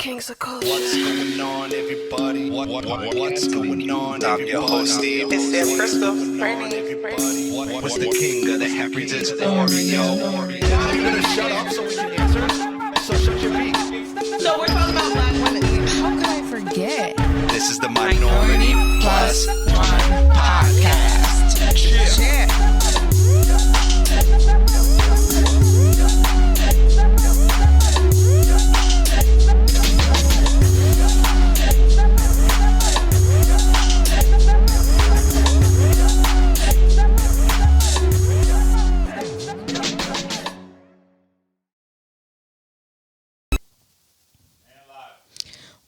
Kings of Coast. What's going on, everybody? What's going on, everybody? I'm your host, Steve. It's Sam Crystal. What's the king of the happy to the Oreo? I'm gonna shut up so we can answer. So shut your beak. So we're talking about black women. How could I forget? This is the Minority Plus 1 Podcast. Yeah.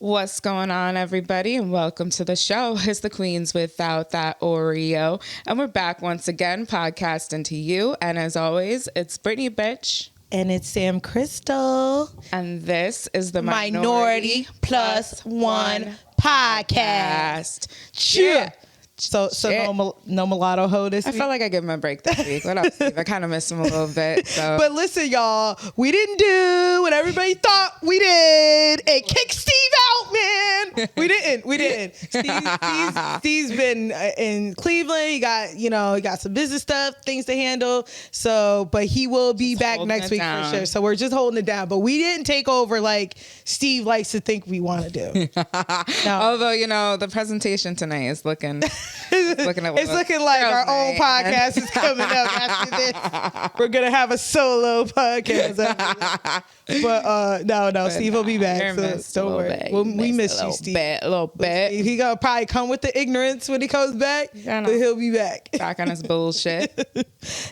What's going on, everybody, and welcome to the show. It's the Queens Without That Oreo, and we're back once again podcasting to you. And as always, it's Brittany Bitch. And it's Sam Crystal. And this is the Minority Plus One Podcast. Yeah. So no mulatto hoe this I week? felt like I gave him a break this week. What up, Steve? I kind of missed him a little bit. So. But listen, y'all, we didn't do what everybody thought we did and kick Steve out, man. We didn't. Steve's been in Cleveland. He got some business stuff, things to handle. So, but he will be back next week for sure. So we're just holding it down. But we didn't take over like Steve likes to think we want to do. No. Although, the presentation tonight is looking... It's looking like our own podcast is coming up after this. We're gonna have a solo podcast after this. But no, Steve will be back. So don't worry. We miss you, Steve. A little bit. He gonna probably come with the ignorance when he comes back, but he'll be back. Back on his bullshit.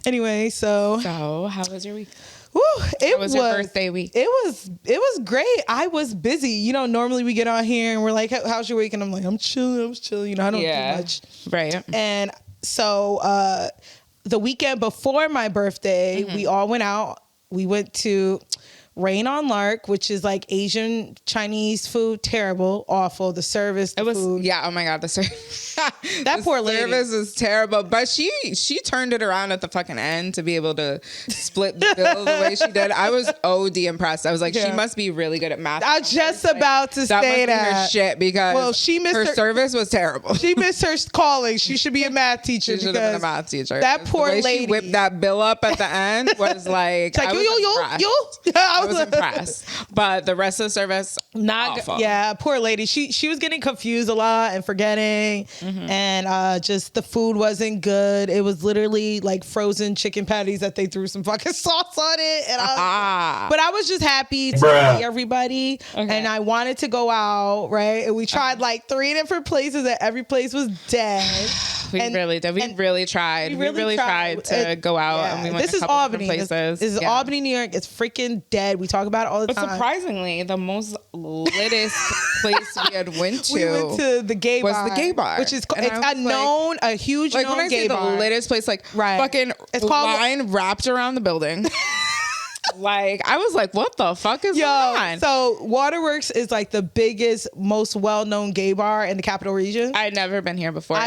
Anyway, so how was your week? Woo, It was your birthday week. It was great. I was busy. Normally we get on here and we're like, how's your week? And I'm like, I'm chilling. I don't do much. Right. And so the weekend before my birthday, we all went out. We went to Rain on Lark, which is like Asian Chinese food. Terrible, awful. The service, food. Yeah. Oh my God, the service. That poor lady. The service is terrible. But she turned it around at the fucking end to be able to split the bill the way she did. I was OD impressed. I was like, she must be really good at math. I was just about to say that. Her shit because she missed her service was terrible. She missed her calling. She should be a math teacher. She should have been a math teacher. That poor the way lady. She whipped that bill up at the end was like, I was impressed. But the rest of the service, not awful. Yeah, poor lady. She was getting confused a lot and forgetting, and just the food wasn't good. It was literally like frozen chicken patties that they threw some fucking sauce on it. And but I was just happy to see everybody, and I wanted to go out, right? And we tried like 3 different places, and every place was dead. We really did. We really tried. We really tried to go out, and we went to a couple different places. This is Albany, New York. It's freaking dead. We talk about it all the time. But surprisingly, the most littest place we had went to. We went to the gay bar. Was the gay bar. Which is a huge like known when I gay say bar. the littest place, like fucking line wrapped around the building. Like, I was like, what the fuck is going on? So Waterworks is like the biggest, most well-known gay bar in the capital region. I'd never been here before.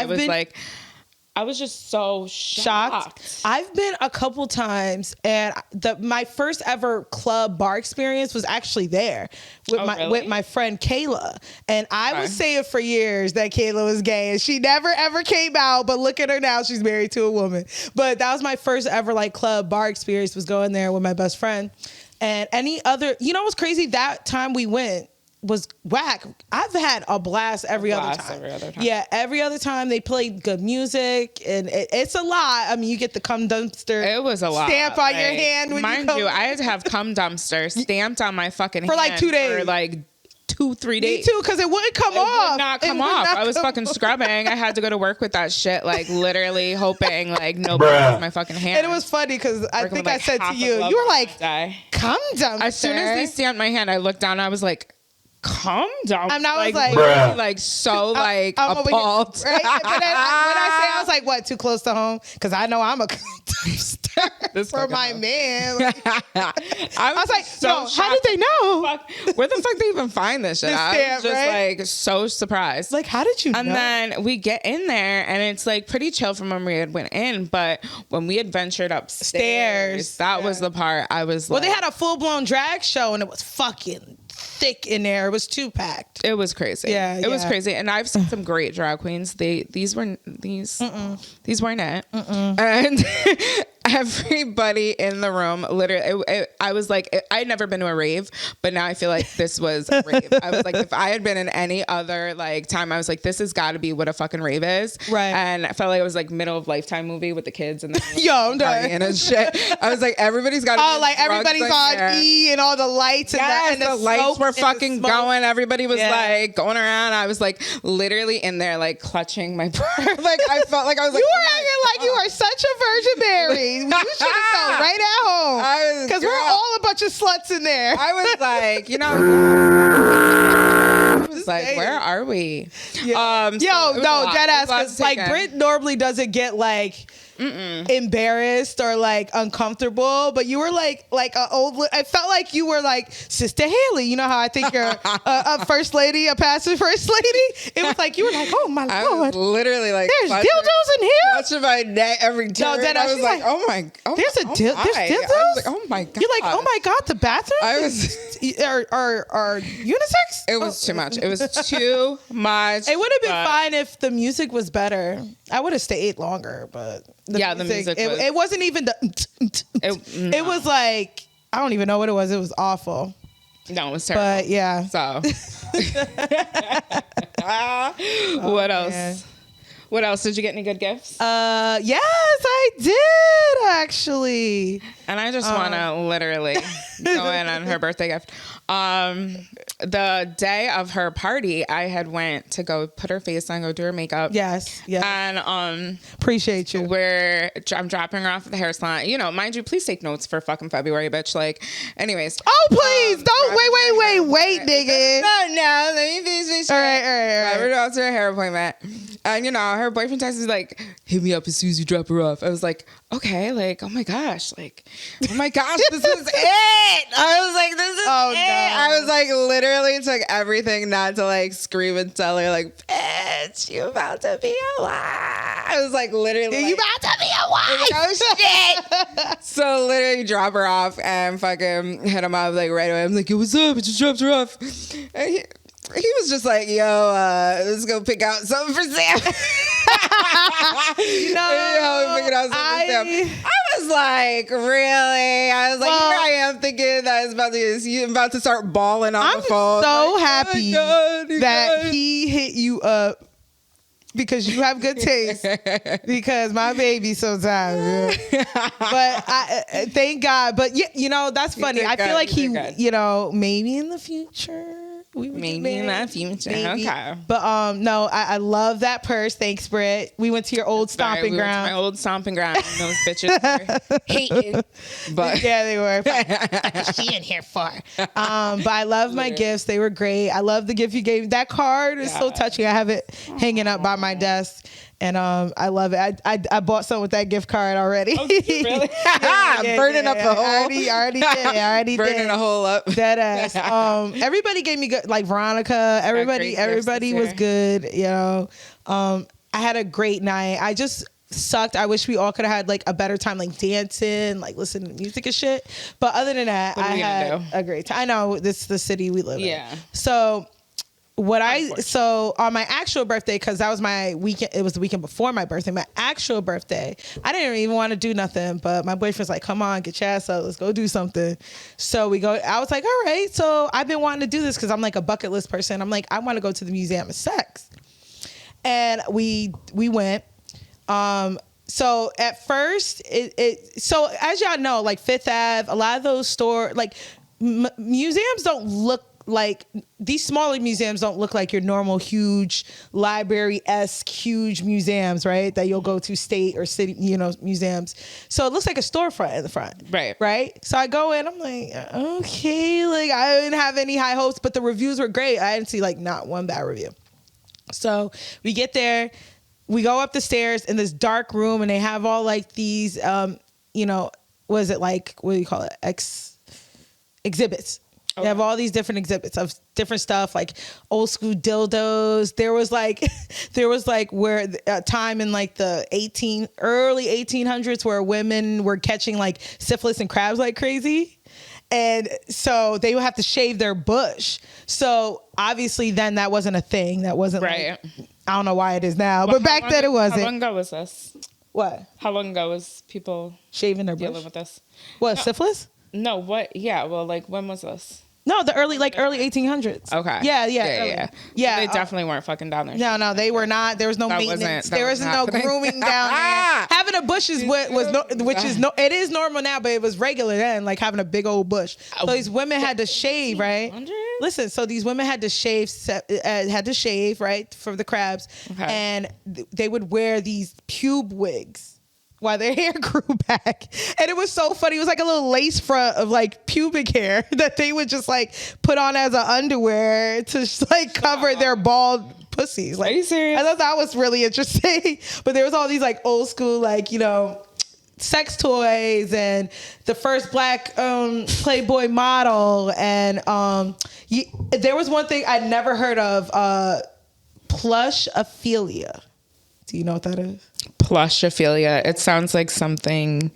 I was just so shocked. I've been a couple times, and my first ever club bar experience was actually there with my friend Kayla. And I was saying for years that Kayla was gay, and she never ever came out. But look at her now; she's married to a woman. But that was my first ever like club bar experience. Was going there with my best friend, and any other. What's crazy? That time we went was whack. I've had a blast every other time. Yeah, every other time they played good music, and it's a lot. I mean, you get the cum dumpster. It was a lot. Stamp on your hand when mind you, I had to have cum dumpster stamped on my fucking hand for like 2 days. For like 2-3 days. Me too, because it wouldn't come off. Would not come off. I was fucking scrubbing. I had to go to work with that shit, like literally hoping like nobody has my fucking hand. And it was funny because I think I said to you, you were like, cum dumpster. As soon as they stamped my hand, I looked down. I was like, calm down. And I was like appalled. Right? But then, when I was like, what, too close to home? Because I know I'm a dumpster for my man. Like, I was like, so how did they know? Where the fuck they even find this shit? I was just like so surprised. Like, how did you know? And then we get in there, and it's like pretty chill from when we had went in. But when we had ventured upstairs, that was the part I was like. Well, they had a full-blown drag show, and it was fucking thick in there. It was too packed. It was crazy. Yeah, it was crazy. And I've seen some great drag queens. These weren't it. And everybody in the room, literally, I was like, I had never been to a rave, but now I feel like this was a rave. I was like, if I had been in any other like time, I was like, this has got to be what a fucking rave is. Right. And I felt like it was like middle of Lifetime movie with the kids and the Yo, I'm done. and shit. I was like, everybody's got to Oh, like everybody's on E and all the lights and the lights were fucking going. Everybody was like going around. I was like literally in there like clutching my like I felt like I was like, you were acting like you are such a Virgin Mary. You should have felt right at home. Because we're all a bunch of sluts in there. I was like, you know, I was like, where are we? Yeah. Dead ass. Because like Brit normally doesn't get like embarrassed or like uncomfortable, but you were like a old. I felt like you were like Sister Haley. You know how I think you're a first lady, a passive first lady. It was like you were like, oh my I lord, was literally like, there's dildos in here. Watching my neck every turn. No, I was like, oh my, there's dildos. I was like, oh my god. You're like, oh my god, the bathroom. I was are unisex. It was too much. It was too much. It would have been fine if the music was better. I would have stayed longer, but the music was, it wasn't even the. It was like I don't even know what it was. It was awful. No, it was terrible. But yeah. So what else? Man. What else? Did you get any good gifts? Yes, I did actually. And I just want to literally go in on her birthday gift. The day of her party, I had went to go put her face on, go do her makeup. Yes. And appreciate you. I'm dropping her off at the hair salon. You know, mind you, please take notes for fucking February, bitch. Like, anyways. Oh, please don't wait, nigga. No. Let me finish. All right. We're off to her hair appointment, and you know, her boyfriend texts me like, "Hit me up as soon as you drop her off." I was like, "Okay." Like, oh my gosh, this is it. I was like, this is it. No. I was like, literally took everything not to like scream and tell her like, bitch, you about to be a wife. I was like, literally, you about to be a wife. Oh shit. So literally drop her off and fucking hit him up like right away. I'm like, yo, what's up? I just dropped her off. And he was just like, yo, let's go pick out something for Sam. Picking out something for Sam. I was like, really? I was like, here I am thinking that I'm about to start bawling on the phone. I'm so like, happy that he hit you up because you have good taste. Because my baby sometimes, but I thank God. But yeah, that's funny. I feel like he, maybe in the future. Maybe in the future. Maybe. Okay. But no, I love that purse. Thanks, Britt. We went to your old stomping ground. Went to my old stomping ground. And those bitches were hating. But yeah, they were. What's she in here for? But I love my gifts. They were great. I love the gift you gave. That card is so touching. I have it hanging up by my desk. And I love it. I bought some with that gift card already. Oh, did you really? Burning up the hole. I already burning did. a hole up. Dead ass. Everybody gave me good, like Veronica. Everybody was good. I had a great night. I just sucked. I wish we all could have had like a better time, like dancing, like listening to music and shit. But other than that, I had a great time. I know this is the city we live in. Yeah. So. On my actual birthday, because that was my weekend, it was the weekend before my birthday, my actual birthday, I didn't even want to do nothing, but my boyfriend's like, come on, get your ass up, let's go do something. So we go, I was like, all right, so I've been wanting to do this because I'm like a bucket list person. I'm like, I want to go to the Museum of Sex. And we went. So at first, so as y'all know, like Fifth Ave, a lot of those stores, like museums don't look like these smaller museums don't look like your normal huge library-esque huge museums, right? That you'll go to state or city, museums. So it looks like a storefront in the front. Right. So I go in, I'm like, okay, like I didn't have any high hopes, but the reviews were great. I didn't see like not one bad review. So we get there, we go up the stairs in this dark room, and they have all like these, what is it like? What do you call it? Exhibits. They have all these different exhibits of different stuff, like old school dildos. There was like where a time in like the early 1800s where women were catching like syphilis and crabs like crazy. And so they would have to shave their bush. So obviously then that wasn't a thing. That wasn't right. I don't know why it is now, but back then it wasn't. How long ago was this? What? How long ago was people shaving their bush? Dealing with this? What, syphilis? No, what? Yeah, well, like, when was this? No, the early 1800s. Okay. Yeah. They definitely weren't fucking down there. No, they were not. There was no maintenance. There was no grooming down there. Having a bush is it is normal now, but it was regular then, like having a big old bush. So these women had to shave, right? Listen, so these women had to shave, right, for the crabs, and they would wear these pube wigs while their hair grew back. And it was so funny. It was like a little lace front of like pubic hair that they would just like put on as an underwear to just, like cover their bald pussies. Like, are you serious? I thought that was really interesting. But there was all these like old school, like, you know, sex toys and the first black Playboy model. And there was one thing I'd never heard of, plushophilia. Do you know what that is? Plushophilia. It sounds like something,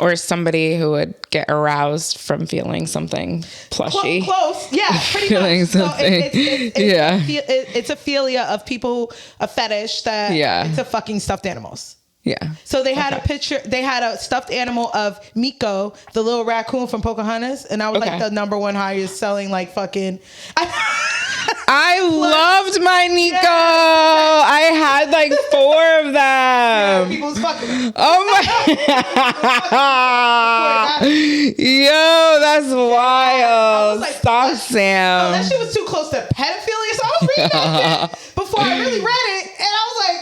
or somebody who would get aroused from feeling something plushy. Close, yeah, pretty feeling much. something. So it's a philia of people, a fetish that into fucking stuffed animals. Yeah. So they had a picture. They had a stuffed animal of Miko, the little raccoon from Pocahontas, and that was like the number one highest selling, like fucking. I loved my Nico. Yeah. I had like 4 of them. Yeah, people was fucking. Oh my. Yo, that's wild. Like, stop, Sam. Oh, that shit was too close to pedophilia. So I was reading that shit before I really read it, and I was like,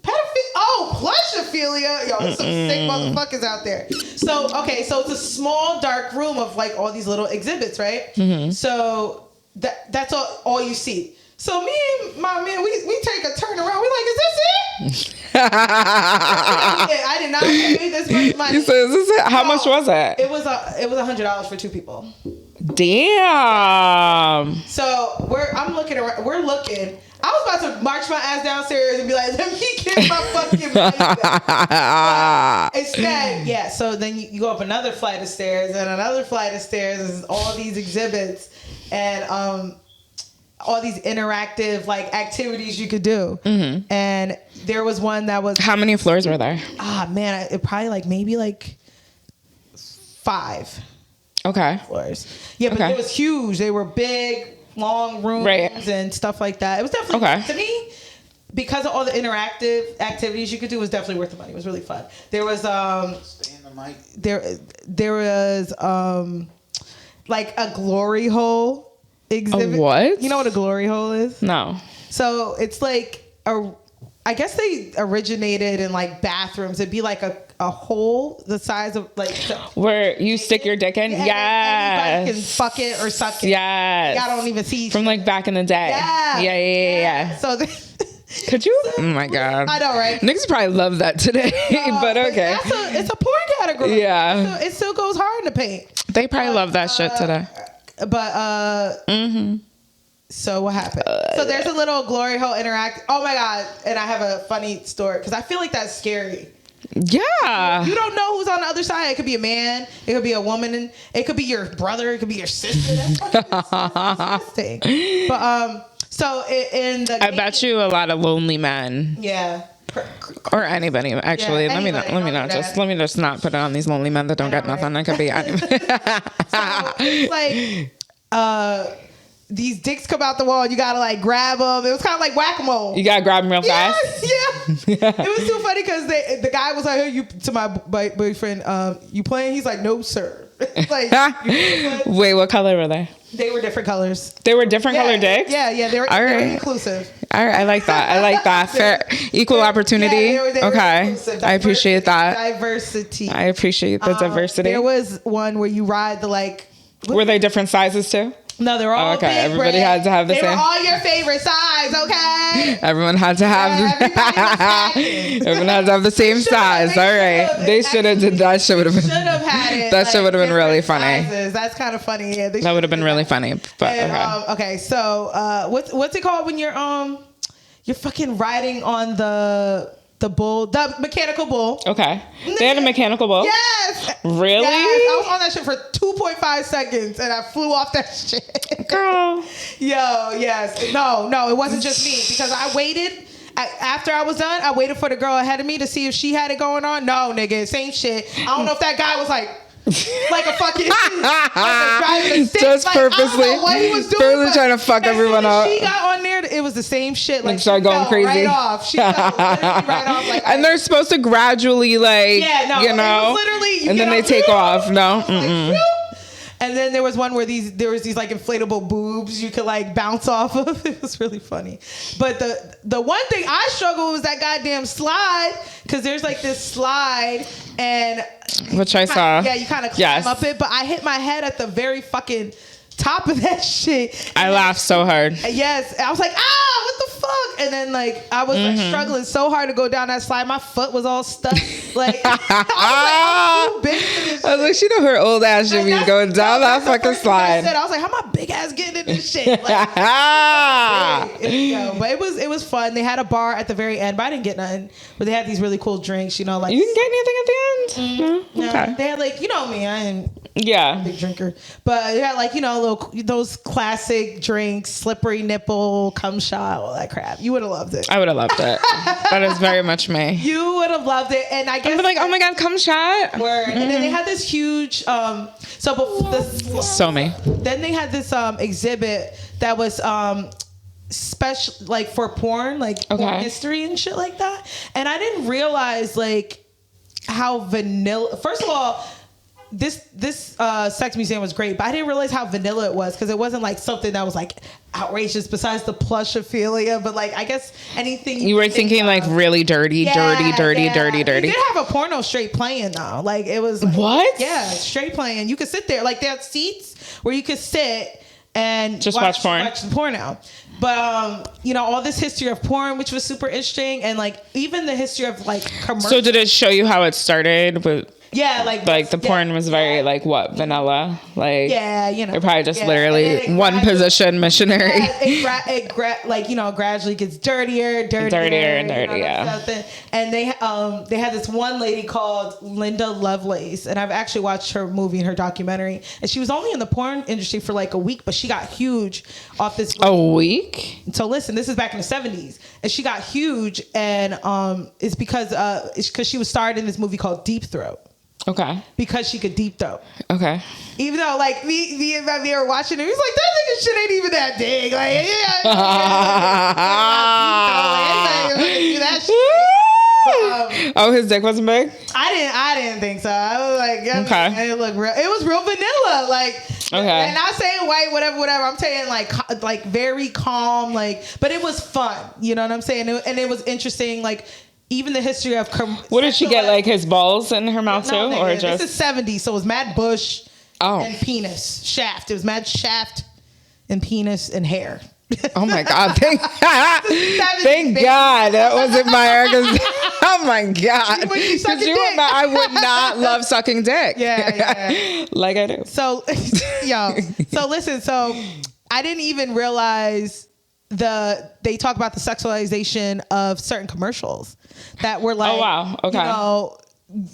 pedophilia? Oh, plushophilia. Yo, there's some sick motherfuckers out there. So, okay, so it's a small, dark room of like all these little exhibits, right? Mm-hmm. So that's all you see. So me and my man, we take a turn around. We're like, is this it? I did not pay this much money. You said, is this it? How much was it? It was $100 for 2 people. Damn. So I'm looking around. We're looking. I was about to march my ass downstairs and be like, let me get my fucking money back. Instead, so then you go up another flight of stairs and another flight of stairs. There's all these exhibits and all these interactive like activities you could do. Mm-hmm. And there was one that was... How many floors were there? Man, it probably like maybe like 5. Okay. Floors. Yeah, but it was huge. They were big, long rooms and stuff like that. It was definitely, to me, because of all the interactive activities you could do, it was definitely worth the money. It was really fun. There was stay in the mic. There was like a glory hole exhibit. A what? You know what a glory hole is? No. So it's like I guess they originated in like bathrooms. It'd be like a hole the size of like where you stick your dick in. Yeah, anybody can fuck it or suck it. Yes, I don't even see from like back in the day. Yeah. So could you? Oh my god, I know, right? Niggas probably love that today, but okay. It's a porn category. Yeah, it still goes hard in the paint. They probably love that shit today. But so what happened? So there's a little glory hole interact. Oh my god! And I have a funny story because I feel like that's scary. Yeah. You don't know who's on the other side. It could be a man. It could be a woman. And it could be your brother. It could be your sister. That's fucking disgusting. But so in the I bet you a lot of lonely men. Yeah. Or anybody actually. Let me just not put it on these lonely men that don't get nothing. It could be anybody. So it's like these dicks come out the wall and you gotta like grab them. It was kind of like whack-a-mole. You gotta grab them real fast. Yeah. It was too funny because the guy was like, "Hey, to my boyfriend, you playing?" He's like, "No, sir." Like, wait, what color were they? They were different colors. They were different colored dicks? Yeah. They were inclusive. All right, I like that. Fair, equal opportunity. Yeah, they were okay, I appreciate that. Diversity. I appreciate the diversity. There was one where you ride the like. Were they different sizes too? No, they're all okay. Big Everybody red. had to have the same. They were all your favorite size, okay? Everyone had to have. Everyone had to have the same size. All right, they should have did that. Should have been. Should have had it. That should have been really funny. Sizes. That's kind of funny. Yeah, that would have been really funny. But and, okay, so what's it called when you're fucking riding on the the mechanical bull. Okay. They had a mechanical bull? Yes. Really? Yes. I was on that shit for 2.5 seconds and I flew off that shit. Girl. Yo, yes. No, it wasn't just me because I waited. After I was done, I waited for the girl ahead of me to see if she had it going on. No, nigga, same shit. I don't know if that guy was like a fucking just like, purposely, I don't know what he was doing, purposely trying to fuck everyone up. She got on there, it was the same shit. Like, started going crazy. Right off. She fell literally right off. Like, and they're supposed to gradually, like, you know, literally, and then they take off. No. Like, and then there was one where there was these like inflatable boobs you could like bounce off of. It was really funny. But the one thing I struggled was that goddamn slide, because there's like this slide and which I saw. Yeah, you kind of climb up it, but I hit my head at the very fucking top of that shit. I laughed so hard. Yes, I was like, what the fuck? And then like I was like struggling so hard to go down that slide. My foot was all stuck. Like I was like, I'm too big for this shit. I was like, she know her old ass should be going down that fucking slide. I was like, how my big ass getting in this shit? Like, but it was fun. They had a bar at the very end, but I didn't get nothing. But they had these really cool drinks, you know, like you didn't get anything at the end? No. Okay. They had like, you know me, I ain't a big drinker, but they had like, you know, those classic drinks, slippery nipple, cum shot, all that crap. You would have loved it. I would have loved it. That is very much me. You would have loved it, and I guess I'd be like, oh my god, cum shot. Word. And then they had this huge So me. Then they had this exhibit that was special, like for porn, like porn history and shit like that. And I didn't realize like how vanilla. First of all, this sex museum was great, but I didn't realize how vanilla it was, because it wasn't like something that was like outrageous besides the plushophilia. But like, I guess anything you were thinking like really dirty. It did have a porno straight playing though. Like it was like, what? Yeah, straight playing. You could sit there. Like they had seats where you could sit and just watch porn. Watch the porno. But you know, all this history of porn, which was super interesting, and like even the history of like commercial. So did it show you how it started with? Yeah, like the porn was very like what, vanilla, like you know, they're probably just literally one position missionary. It like, you know, gradually gets dirtier, and dirtier. Yeah. And they had this one lady called Linda Lovelace, and I've actually watched her movie and her documentary, and she was only in the porn industry for like a week, but she got huge off this movie. A week? So listen, this is back in the 70s, and she got huge, and it's because she was starred in this movie called Deep Throat. Okay. Because she could deep throat. Okay. Even though, like, me and my were watching it, he was like, that nigga shit ain't even that big. Like, that shit. Oh, his dick wasn't big? I didn't think so. I was like, okay. It looked real. It was real vanilla. Like, okay. And not saying white, whatever. I'm saying like very calm, like, but it was fun. You know what I'm saying? And it was interesting, like, even the history of... What did she get, like his balls in her mouth too? Or just... This is 70s, so it was mad bush and penis. Shaft. It was mad shaft and penis and hair. Oh my God. Thank God that wasn't my hair. Oh my God. I would not love sucking dick. Yeah. Like I do. So, so listen, I didn't even realize they talk about the sexualization of certain commercials that were like, oh wow, okay, you know,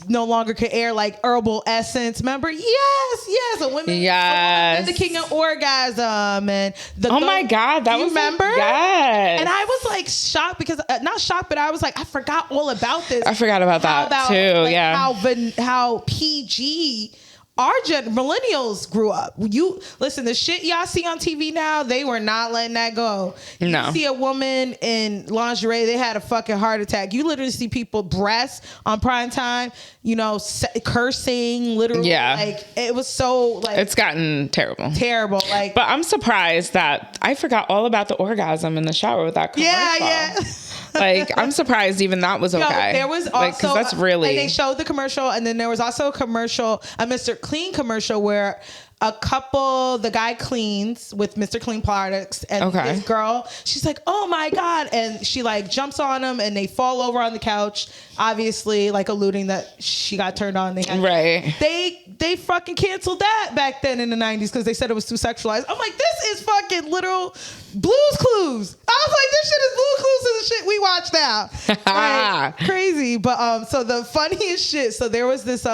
no longer could air, like herbal essence. Remember? Yes, a woman the king of orgasm and oh my God, that was remember? Yes. And I was like shocked because not shocked, but I was like, I forgot all about this. I forgot about that too. Like, yeah, how PG our millennials grew up. You listen, the shit y'all see on TV now, they were not letting that go. No. You see a woman in lingerie, they had a fucking heart attack. You literally see people breasts on prime time, you know, cursing, literally. Yeah. Like, it was so, like... It's gotten terrible. Terrible. Like, but I'm surprised that I forgot all about the orgasm in the shower with that commercial. Yeah. Like, I'm surprised even that was okay. There was also... Like, 'cause that's really... And they showed the commercial, and then there was also a commercial, a Mr. Clean commercial where a couple, the guy cleans with Mr. Clean products, and this girl, she's like, oh my God, and she like jumps on him and they fall over on the couch, obviously like alluding that she got turned on. They fucking canceled that back then in the 90s because they said it was too sexualized. I'm like, this is fucking literal Blue's Clues. I was like, this shit is Blue's Clues to the shit we watch now. Like, crazy. But so the funniest shit. So there was this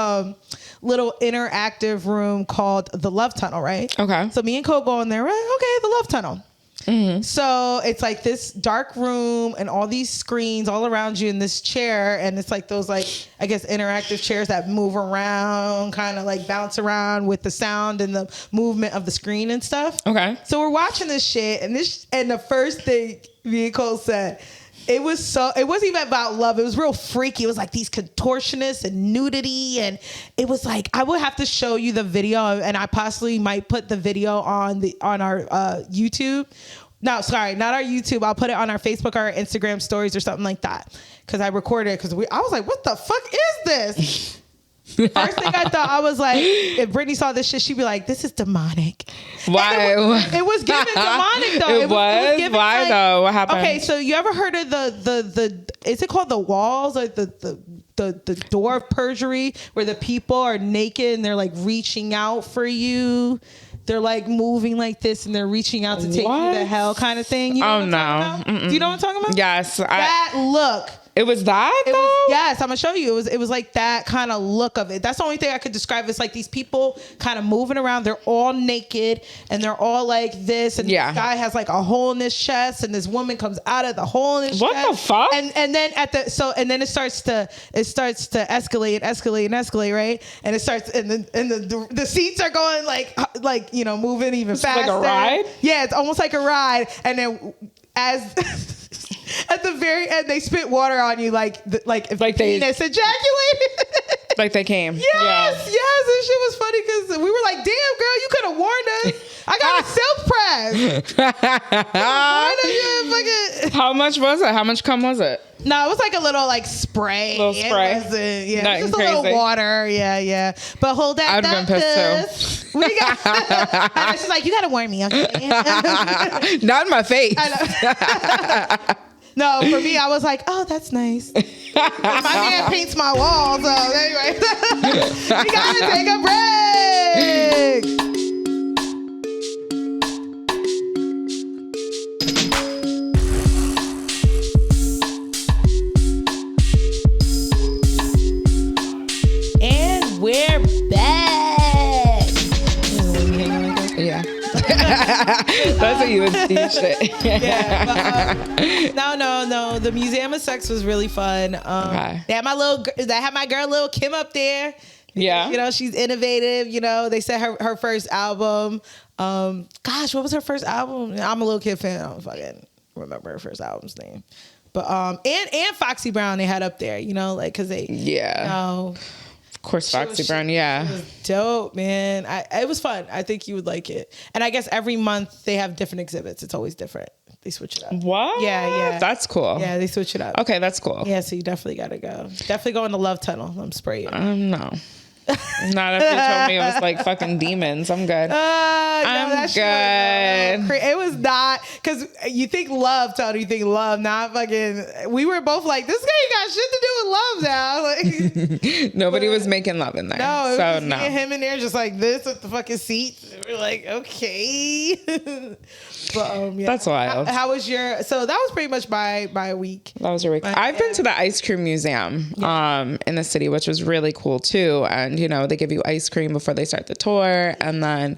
little interactive room called the Love Tunnel, right? Okay. So me and Cole go in there, right? Okay, the Love Tunnel. Mm-hmm. So it's like this dark room and all these screens all around you in this chair, and it's like those, like, I guess interactive chairs that move around, kind of like bounce around with the sound and the movement of the screen and stuff. Okay. So we're watching this shit, and the first thing me and Cole said, it wasn't even about love. It was real freaky. It was like these contortionists and nudity. And it was like, I would have to show you the video, and I possibly might put the video on our YouTube. No, sorry, not our YouTube. I'll put it on our Facebook or our Instagram stories or something like that. Cause I recorded it. Cause I was like, what the fuck is this? First thing I thought, I was like, if Brittany saw this shit, she'd be like, this is demonic. Why? It was giving demonic though. It was giving, why though? What happened? Okay, so you ever heard of the is it called the walls, like the door of perjury, where the people are naked and they're like reaching out for you? They're like moving like this and they're reaching out to take you to hell, kind of thing. You know what I'm talking about? Do you know what I'm talking about? Yes. That look. It was that though? Yes, I'm gonna show you. It was like that kind of look of it. That's the only thing I could describe. It's like these people kind of moving around. They're all naked and they're all like this. And this guy has like a hole in his chest, and this woman comes out of the hole in his chest. What the fuck? And then it starts to escalate and escalate and escalate, right? And it starts and the seats are going like you know, moving even faster. Like a ride? Yeah, it's almost like a ride. And then as at the very end, they spit water on you like if they penis ejaculated. Like they came. Yes. This shit was funny because we were like, damn, girl, you could have warned us. I got a self press. How much was it? How much cum was it? No, it was like a little like spray. It wasn't, it was just crazy. A little water. Yeah. But hold that. I'd have been pissed too. We got. And she's like, you gotta warn me, okay? Not in my face. No, for me, I was like, oh, that's nice. My man paints my walls, so anyway. We gotta take a break. And we're back. Yeah. That's what you would see shit. Yeah, but, no. The Museum of Sex was really fun. Okay. They had my girl, Lil Kim, up there. Yeah. You know, she's innovative. You know, they said her first album. Gosh, what was her first album? I'm a Lil Kim fan. I don't fucking remember her first album's name. But and Foxy Brown they had up there. You know, like because they Of course, Foxy Brown, yeah. It was dope, man. It was fun. I think you would like it. And I guess every month they have different exhibits. It's always different. They switch it up. What? Yeah. That's cool. Yeah, they switch it up. Okay, that's cool. Yeah, so you definitely got to go. Definitely go in the Love Tunnel. I'm spraying. No. Not if you told me it was like fucking demons. I'm good. I'm good. It was not, because you think love, Tony. You think love, not fucking. We were both like, this guy got shit to do with love now. Like, nobody was making love in there. No, it was no. me and him in there just like this with the fucking seats. We were like, okay. But yeah. That's wild. How was your? So that was pretty much my week. That was your week. I've been to the ice cream museum in the city, which was really cool too. And you know, they give you ice cream before they start the tour, and then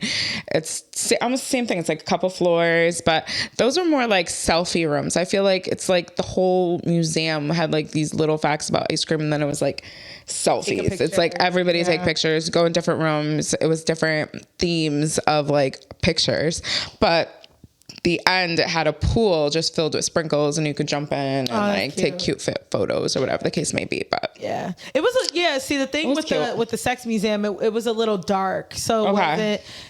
it's almost the same thing. It's like a couple floors, but those are more like selfie rooms. I feel like it's like the whole museum had like these little facts about ice cream, and then it was like selfies. It's like everybody take pictures, go in different rooms. It was different themes of like pictures, but the end, it had a pool just filled with sprinkles, and you could jump in and take cute fit photos or whatever the case may be. But yeah, it was see, the thing with the sex museum, it was a little dark, so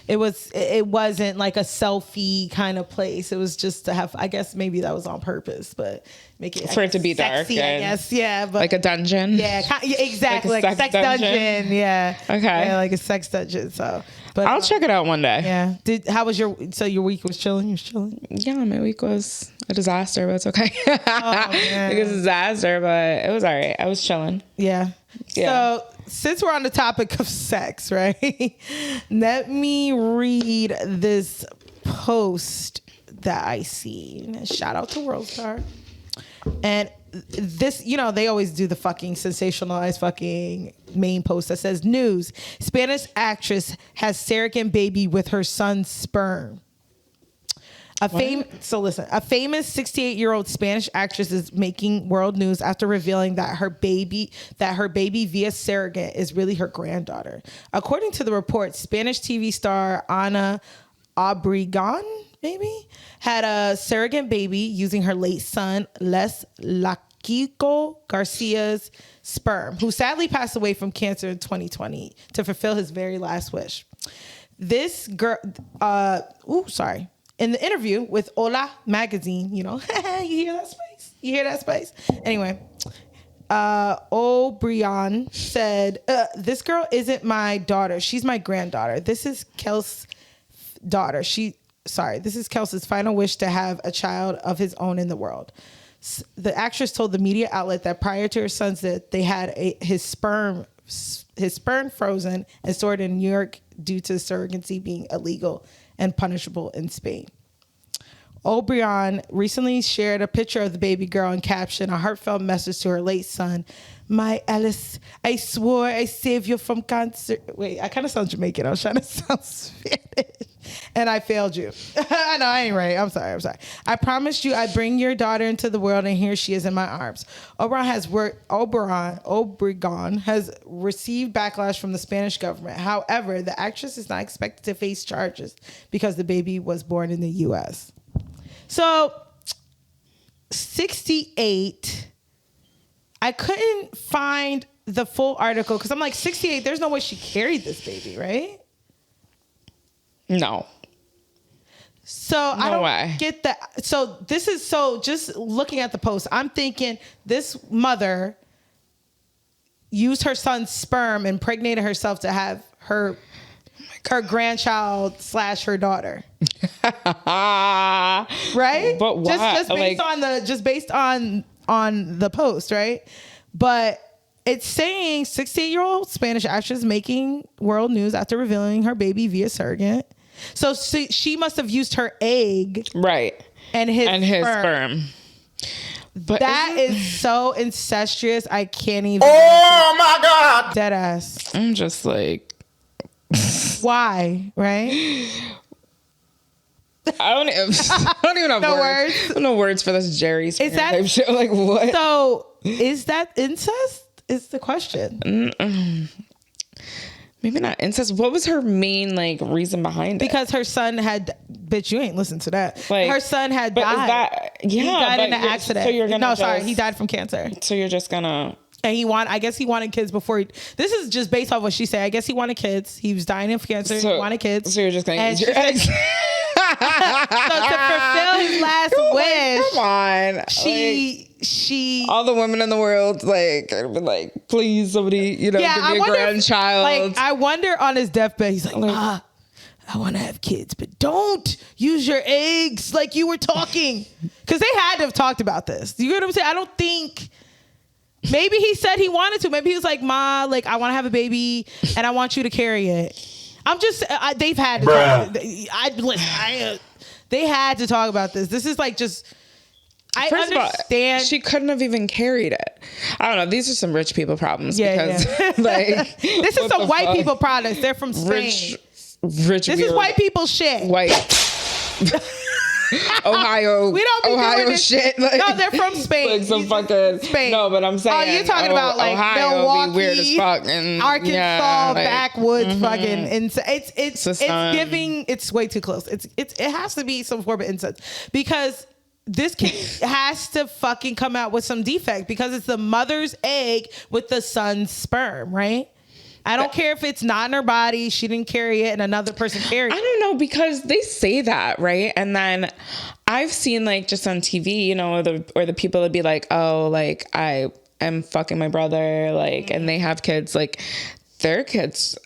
it wasn't like a selfie kind of place. It was just to have, I guess maybe that was on purpose, but make it for it to be sexy, dark, I guess. Yeah, but like a dungeon. Yeah, exactly, like a sex dungeon. Yeah. Okay. Yeah, like a sex dungeon. So, but I'll check it out one day. Yeah. How was your week was chilling? You was chilling? Yeah, my week was a disaster, but it's okay. It was a disaster, but it was all right. I was chilling. Yeah. So since we're on the topic of sex, right? Let me read this post that I see. Shout out to WorldStar. And this, they always do the fucking sensationalized fucking main post that says, news, Spanish actress has surrogate baby with her son's sperm. A famous 68-year-old Spanish actress is making world news after revealing that her baby via surrogate is really her granddaughter. According to the report, Spanish TV star Ana Obregón, maybe, had a surrogate baby using her late son, Les Laquico Garcia's sperm, who sadly passed away from cancer in 2020 to fulfill his very last wish. This girl, in the interview with Hola magazine, you hear that space? You hear that space? Anyway, Obregón said, this girl isn't my daughter. She's my granddaughter. This is Kel's daughter. This is Kel's final wish to have a child of his own in the world. The actress told the media outlet that prior to her son's death, they had his sperm frozen and stored in New York due to surrogacy being illegal and punishable in Spain. Obregón recently shared a picture of the baby girl and captioned a heartfelt message to her late son. My Alice, I swore I saved you from cancer. Wait, I kind of sound Jamaican. I was trying to sound Spanish. And I failed you. I know, I ain't right. I'm sorry. I promised you I'd bring your daughter into the world, and here she is in my arms. Obregón has received backlash from the Spanish government. However, the actress is not expected to face charges because the baby was born in the U.S. So, 68... I couldn't find the full article because I'm like, 68, there's no way she carried this baby, right? No. So I don't get that. So just looking at the post, I'm thinking this mother used her son's sperm, impregnated herself to have her grandchild / her daughter. Right? But why? Just based on the post, right? But it's saying 68-year-old Spanish actress making world news after revealing her baby via surrogate. So she must have used her egg, right, and his sperm. But that is so incestuous. I can't even. Oh my God! Dead ass. I'm just like, why, right? I don't even have words. I have no words for this Jerry Springer type shit. Like, what? So, is that incest? Is the question. Maybe not incest. What was her main reason behind it? Because her son had. Bitch, you ain't listened to that. Her son had died. He died in an accident. So you're gonna he died from cancer. So you're just gonna. And I guess he wanted kids before this is just based off what she said. I guess he wanted kids. He was dying of cancer. He wanted kids. So you're just gonna use your eggs. So to fulfill his last wish, come on, she all the women in the world please somebody give me a grandchild. I wonder on his deathbed he's like I want to have kids, but don't use your eggs like you were talking, because they had to have talked about this. You know what I'm saying? I don't think. Maybe he said he wanted to. Maybe he was like, Ma, I want to have a baby and I want you to carry it. I'm just, they've had to talk. They had to talk about this. This is I First understand. Of all, she couldn't have even carried it. I don't know. These are some rich people problems. Yeah, because, this is some white people products. They're from Spain. Rich. This is white people shit. White. Ohio. We don't be Ohio doing this shit. No, they're from Spain. Some fucking Spain. No, but I'm saying. Oh, you're talking about Ohio Milwaukee, be weird as fuck, and Arkansas, backwoods, fucking. It's giving. It's way too close. It has to be some form of incest, because this kid has to fucking come out with some defect, because it's the mother's egg with the son's sperm, right? I don't care if it's not in her body. She didn't carry it and another person carried it. I don't know, because they say that, right? And then I've seen just on TV, or the people would be like, oh, I am fucking my brother, and they have kids, their kids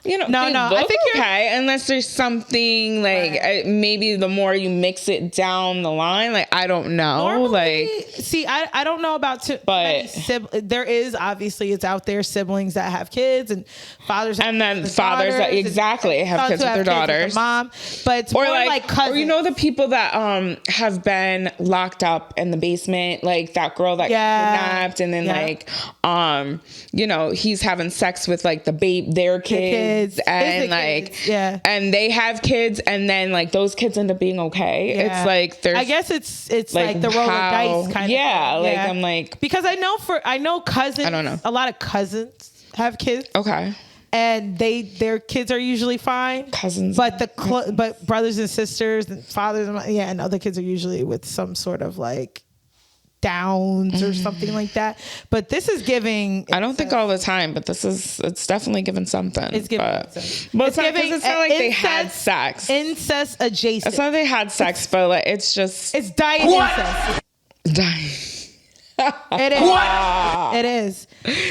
You know, no. I think you're okay, unless there's something like maybe the more you mix it down the line, like I don't know. Normally, like, see, I don't know about but there is obviously it's out there siblings that have kids and fathers, and then fathers that exactly have kids with their daughters, with their mom, but it's or more like cousins. Or you know the people that have been locked up in the basement, like that girl that kidnapped, and then like you know he's having sex with like their kids and like kids. And they have kids, and then like those kids end up being okay. It's like there's, I guess it's like the roll of dice kind of thing. Like I'm like, because I know cousins, I don't know, a lot of cousins have kids, and their kids are usually fine, cousins, but but brothers and sisters and fathers and other kids are usually with some sort of like Downs or something like that. But this is giving, I don't think all the time, but it's definitely giving something. It's giving but it's not like they had sex. Incest adjacent. It's not they had sex, but like it's diet incest. It is. What? It is.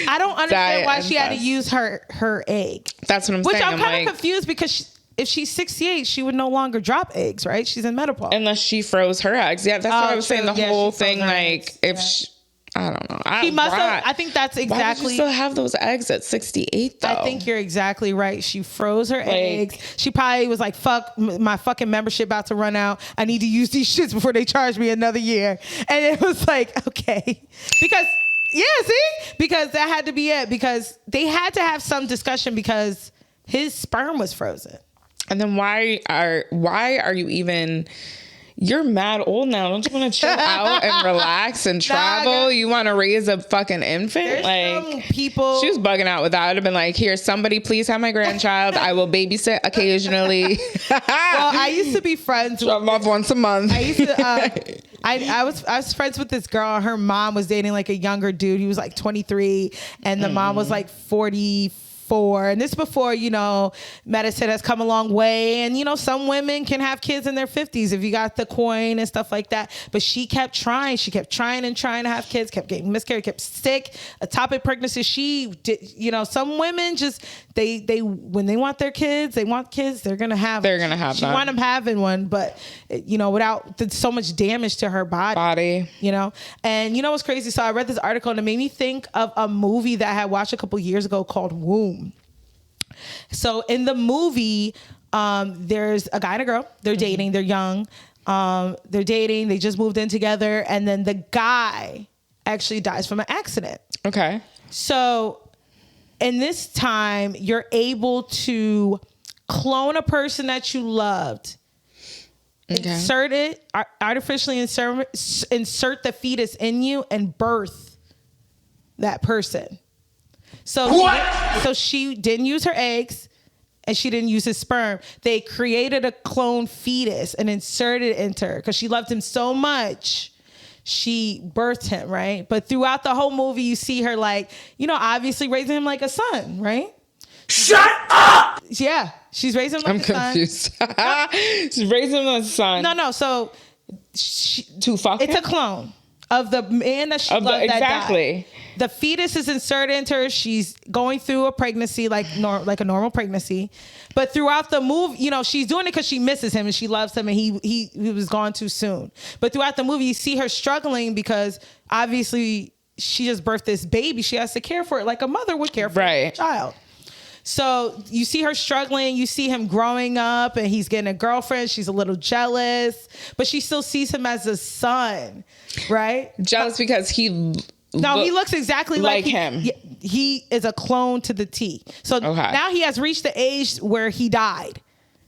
I don't understand why she had to use her egg. That's what I'm saying. Which I'm kind of confused because if she's 68, she would no longer drop eggs, right? She's in menopause. Unless she froze her eggs. Yeah, that's what I was saying. The whole thing, like, if she, I don't know. She must have. I think that's exactly. Why would you still have those eggs at 68, though? I think you're exactly right. She froze her eggs. She probably was like, fuck, my fucking membership about to run out. I need to use these shits before they charge me another year. And it was like, okay. Because that had to be it. Because they had to have some discussion because his sperm was frozen. And then why are you even... You're mad old now. Don't you want to chill out and relax and travel? You want to raise a fucking infant? Like, people... She was bugging out with that. I'd have been like, here, somebody please have my grandchild. I will babysit occasionally. Well, I used to be friends with... Drop them off once a month. I used to... I was friends with this girl. Her mom was dating like a younger dude. He was like 23 and the mom was like 44. And this before, you know, medicine has come a long way. And, you know, some women can have kids in their 50s if you got the coin and stuff like that. But she kept trying. She kept trying and trying to have kids, kept getting miscarried, kept sick. Ectopic pregnancy. She did, you know, some women just, they when they want their kids, they want kids, they're going to have them. They're going to have them. She wound up having one, but, you know, without so much damage to her body. You know? And you know what's crazy? So I read this article and it made me think of a movie that I had watched a couple years ago called Womb. So in the movie, there's a guy and a girl. They're dating. They're young. They're dating. They just moved in together. And then the guy actually dies from an accident. Okay. So in this time, you're able to clone a person that you loved. Okay. Insert it, artificially insert the fetus in you and birth that person. So she didn't use her eggs and she didn't use his sperm. They created a clone fetus and inserted it into her because she loved him so much. She birthed him, right? But throughout the whole movie, you see her like, you know, obviously raising him like a son, right? Shut up! Yeah, she's raising him like a son. I'm confused. She's raising him like a son. No. So it's a clone of the man that she loved that died. The fetus is inserted into her. She's going through a pregnancy like a normal pregnancy. But throughout the movie, you know, she's doing it because she misses him and she loves him and he was gone too soon. But throughout the movie, you see her struggling because obviously she just birthed this baby. She has to care for it like a mother would care for a child. So you see her struggling. You see him growing up and he's getting a girlfriend. She's a little jealous, but she still sees him as a son, right? Jealous because he looks exactly like him. He is a clone to the T. So now he has reached the age where he died.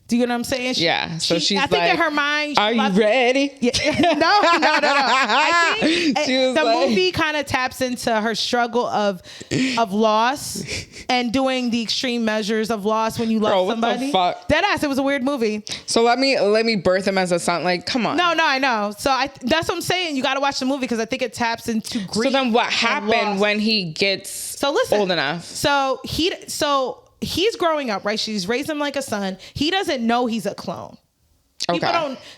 Do you know what I'm saying? So she's I think in her mind, are you ready? Yeah. No. I think the movie kind of taps into her struggle of loss and doing the extreme measures of loss when you love somebody. What the fuck? Deadass, it was a weird movie. So let me birth him as a son. Like, come on. No, I know. So that's what I'm saying. You got to watch the movie because I think it taps into grief. So then what happened when he gets old enough? So he's growing up, right? She's raised him like a son. He doesn't know he's a clone.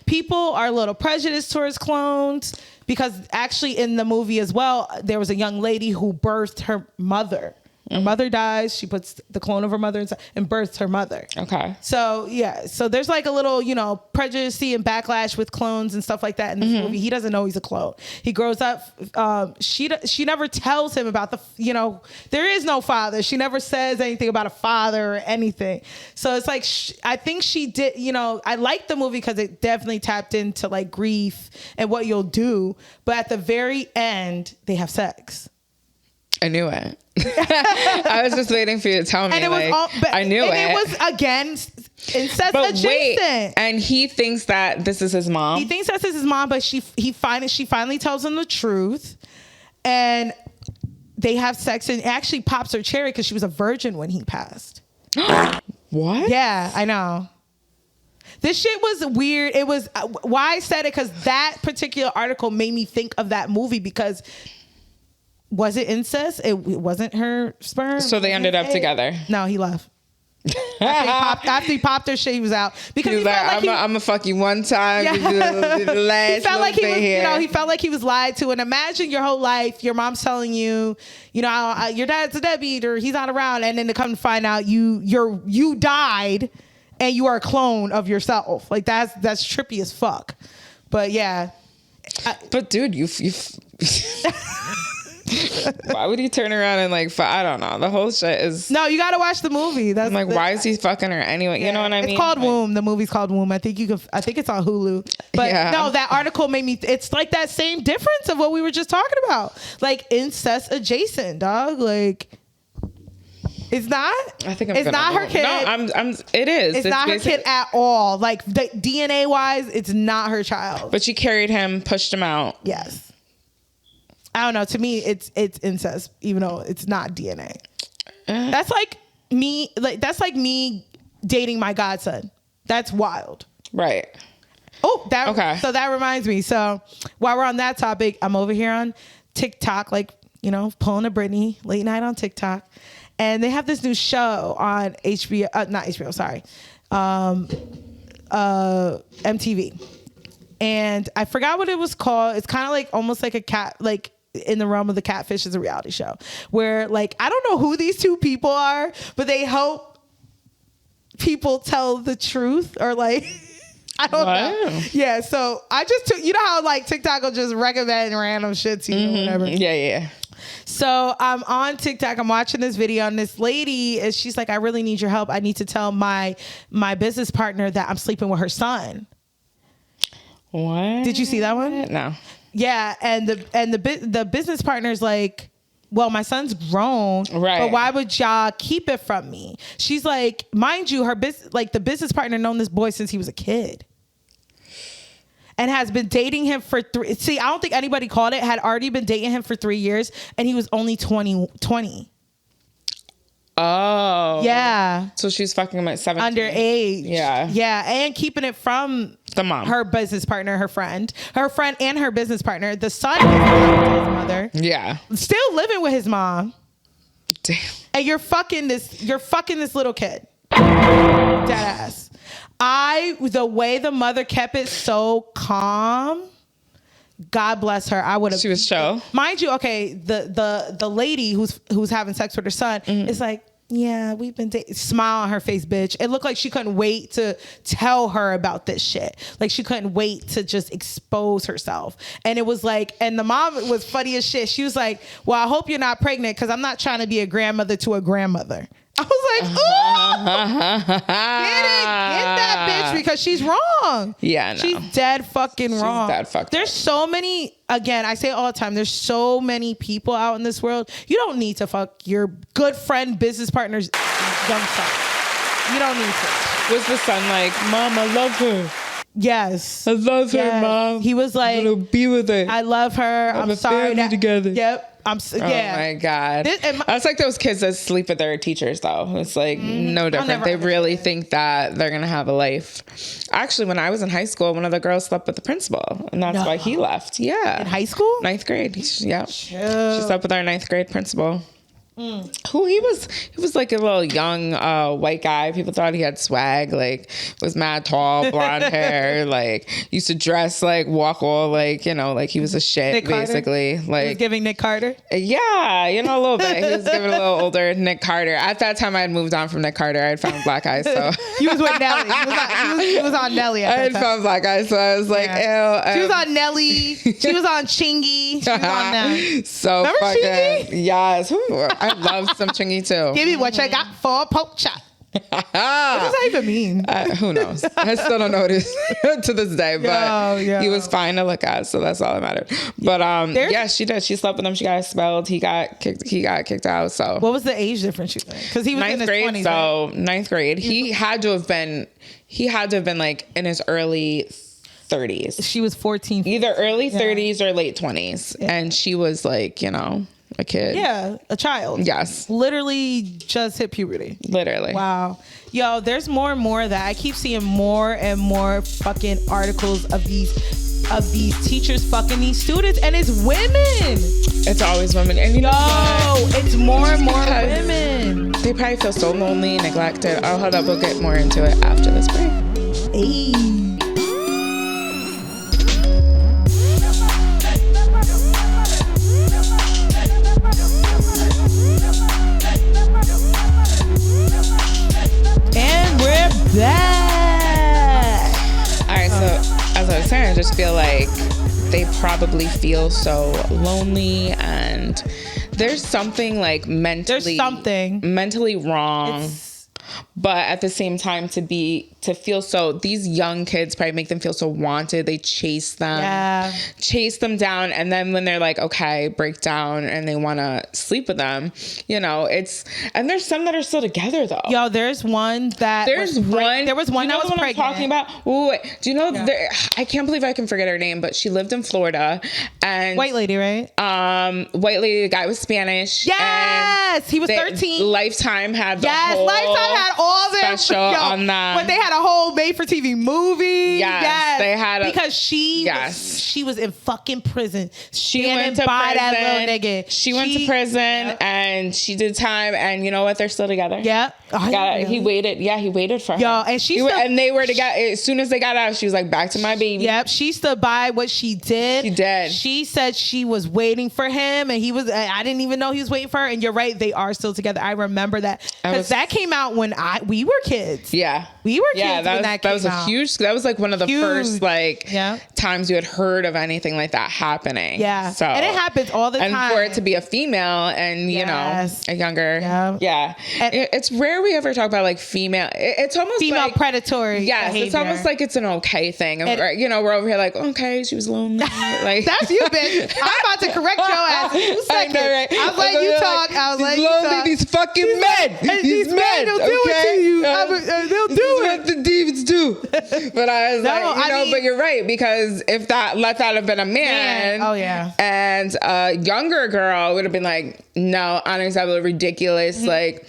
People are a little prejudiced towards clones because actually in the movie as well, there was a young lady who birthed her mother Her mother dies. She puts the clone of her mother inside and births her mother. Okay. So yeah, so there's like a little, prejudice and backlash with clones and stuff like that in this movie. He doesn't know he's a clone. He grows up. She never tells him about there is no father. She never says anything about a father or anything. So it's like I think she did. I like the movie because it definitely tapped into like grief and what you'll do. But at the very end, they have sex. I knew it. I was just waiting for you to tell me. And it was I knew it. And it was again incest adjacent. Wait, and he thinks that this is his mom. He thinks that this is his mom, but she finally tells him the truth, and they have sex, and it actually pops her cherry because she was a virgin when he passed. What? Yeah, I know. This shit was weird. It was why I said it because that particular article made me think of that movie because. Was it incest? It wasn't her sperm. So they ended up together. No, he left. After he popped her shit, he was out because he felt like I'm gonna fuck you one time. Yeah. He felt like he was, he felt like he was lied to. And imagine your whole life, your mom's telling you, your dad's a deadbeat or he's not around, and then to come to find out you died, and you are a clone of yourself. Like that's trippy as fuck. But yeah. But dude, you. Why would he turn around and I don't know. The whole shit is. No, you gotta watch the movie. That's why is he fucking her anyway? Yeah. You know what I mean? It's called Womb. The movie's called Womb. I think it's on Hulu. But no, that article made me. It's like that same difference of what we were just talking about. Like incest adjacent, dog. Like. It's not. I think it's not her kid. No, it is. It's not her kid at all. Like DNA wise, it's not her child. But she carried him, pushed him out. Yes. I don't know. To me, it's incest, even though it's not DNA. That's like me. That's like me dating my godson. That's wild. Right. Oh, okay. So that reminds me. So while we're on that topic, I'm over here on TikTok, pulling a Britney late night on TikTok, and they have this new show on HBO. Not HBO. Sorry, MTV. And I forgot what it was called. It's kind of like almost like a cat, like in the realm of the Catfish is a reality show where I don't know who these two people are, but they help people tell the truth or I don't know. Yeah. So I just took, how TikTok will just recommend random shit to you or whatever. Yeah. So I'm on TikTok. I'm watching this video, and this lady she's like, I really need your help. I need to tell my business partner that I'm sleeping with her son. What? Did you see that one? No. Yeah, and the business partner's like, well, my son's grown, right? But why would y'all keep it from me? She's like, mind you, the business partner known this boy since he was a kid, and has been dating him for 3. See, I don't think anybody called it. Had already been dating him for 3 years, and he was only 20. Oh. Yeah. So she's fucking him at 17. Underage. Yeah. Yeah. And keeping it from the mom. Her business partner, her friend and her business partner. The son is living with his mother. Yeah. Still living with his mom. Damn. And you're fucking this little kid. Deadass. The way the mother kept it so calm. God bless her. I would have. She was show. Mind you, okay, the lady who's having sex with her son is like, yeah, we've been dating. Smile on her face, bitch. It looked like she couldn't wait to tell her about this shit. Like she couldn't wait to just expose herself. And it was like, and the mom was funny as shit. She was like, well, I hope you're not pregnant because I'm not trying to be a grandmother to a grandmother. I was like, ooh, get that bitch because she's wrong. Yeah, no. She's dead fucking wrong. She's dead fucked There's up. so many, again, I say it all the time, there's so many people out in this world. You don't need to fuck your good friend, business partner's young son. You don't need to. Was the son like, Mom, I love her. Yes. I love her, Mom. He was like, I'm gonna be with her. I love her. I'm sorry. Together. Yep. Oh my God. That's like those kids that sleep with their teachers though. It's like no different. They really think that they're going to have a life. Actually, when I was in high school, one of the girls slept with the principal and that's why he left. Yeah. In high school? 9th grade. Yeah. She slept with our 9th grade principal. Who he was like a little young white guy. People thought he had swag, like was mad tall, blonde hair, like used to dress like walk all like, you know, like he was a shit Nick basically. Carter? Like he was giving Nick Carter? Yeah, you know, a little bit. He was giving a little older Nick Carter. At that time I had moved on from Nick Carter. I had found Black Eyes, so he was with Nelly. He was on Nelly at I had found Black Eyes, so I was like, ew. She was on Nelly. She was on Chingy. She was on them. So remember fucking Chingy? Yes. I love some Chingy too. Give me what you got for a pork chop. What does that even mean? Who knows? I still don't know what it is to this day, but Yo. he was fine to look at, so that's all that mattered. But yeah, she did. She slept with him. She got expelled. He got kicked out. So what was the age difference you think? Because he was in his 20s. So right? 9th grade. He had to have been like in his early 30s. She was 14. Either early 30s or late 20s, and she was like, you know, a kid. Yeah, a child. Yes. Literally just hit puberty. Literally. Wow. Yo, there's more and more of that. I keep seeing more and more fucking articles of these teachers fucking these students, and it's women. It's always women. And you know, it's more and more women. They probably feel so lonely, neglected. Oh, hold up. We'll get more into it after this break. Hey. And we're back. All right, so as I was saying, I just feel like they probably feel so lonely, and there's something like mentally wrong. But at the same time, to feel so, these young kids probably make them feel so wanted. They chase them down. And then when they're like, okay, break down, and they want to sleep with them, you know, and there's some that are still together though. Yo, there was one that was pregnant. I'm talking about? Ooh, wait. Do you know, I can't believe I can forget her name, but she lived in Florida. And white lady, right? White lady, the guy was Spanish. Yes, he was 13. Lifetime had Lifetime had all their special on that. But they had a whole made-for-TV movie. Yes, they had because she was in fucking prison. She went to prison. That little nigga. She went to prison and she did time. And you know what? They're still together. Yeah. He waited. Yeah, he waited for her. Yo, and they were together. As soon as they got out, she was like, back to my baby. Yep. She stood by what she did. She did. She said she was waiting for him, and I didn't even know he was waiting for her. And you're right, they are still together. I remember that because that came out when we were kids. Yeah, we were kids when that came out. That was like one of the first times you had heard of anything like that happening. Yeah, so and it happens all the time. And for it to be a female and you know a younger, it's rare we ever talk about like female. It's almost female like predatory. Yes, behavior. It's almost like it's an okay thing. You know, we're over here like, okay, she was lonely. Like that's you, bitch. I'm about to correct your ass. I know, right? I was letting you talk. I was letting you talk. These fucking men. These men. They'll do it to you. They'll do what the demons do. But I was but you're right, because if let that have been a man, and a younger girl would have been like, no, unacceptable, ridiculous, like.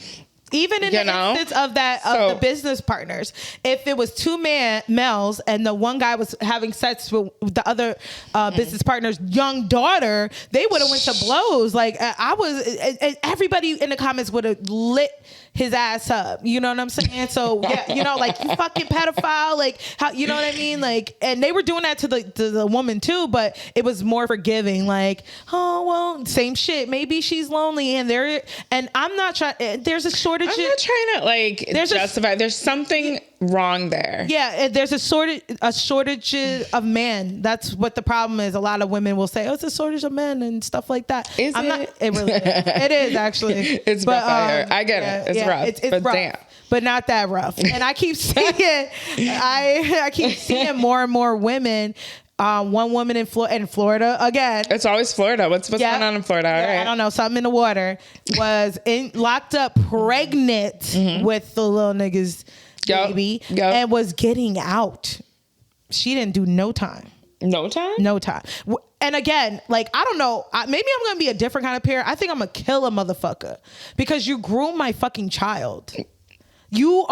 Even in the instance of the business partners, if it was two males and the one guy was having sex with the other business partner's young daughter, they would have went to blows. Like everybody in the comments would have lit his ass up. You know what I'm saying? So yeah, you know, like you fucking pedophile, like how, you know what I mean? Like, and they were doing that to the woman too, but it was more forgiving. Like, oh well, same shit. Maybe she's lonely, and I'm not trying. There's a shortage. I'm not trying to like justify. There's something wrong there. Yeah, there's a shortage of men. That's what the problem is. A lot of women will say, "Oh, it's a shortage of men" and stuff like that. It really is. It is actually. It's rough out here. I get it. It's rough. It's rough. Damn. But not that rough. And I keep seeing, I keep seeing more and more women. One woman in Florida again. It's always Florida. What's going on in Florida? All right. I don't know. Something in the water. Was locked up pregnant with the little nigga's baby and was getting out. She didn't do no time. No time? No time. And again, like, I don't know. Maybe I'm going to be a different kind of parent. I think I'm going to kill a motherfucker because you groom my fucking child. You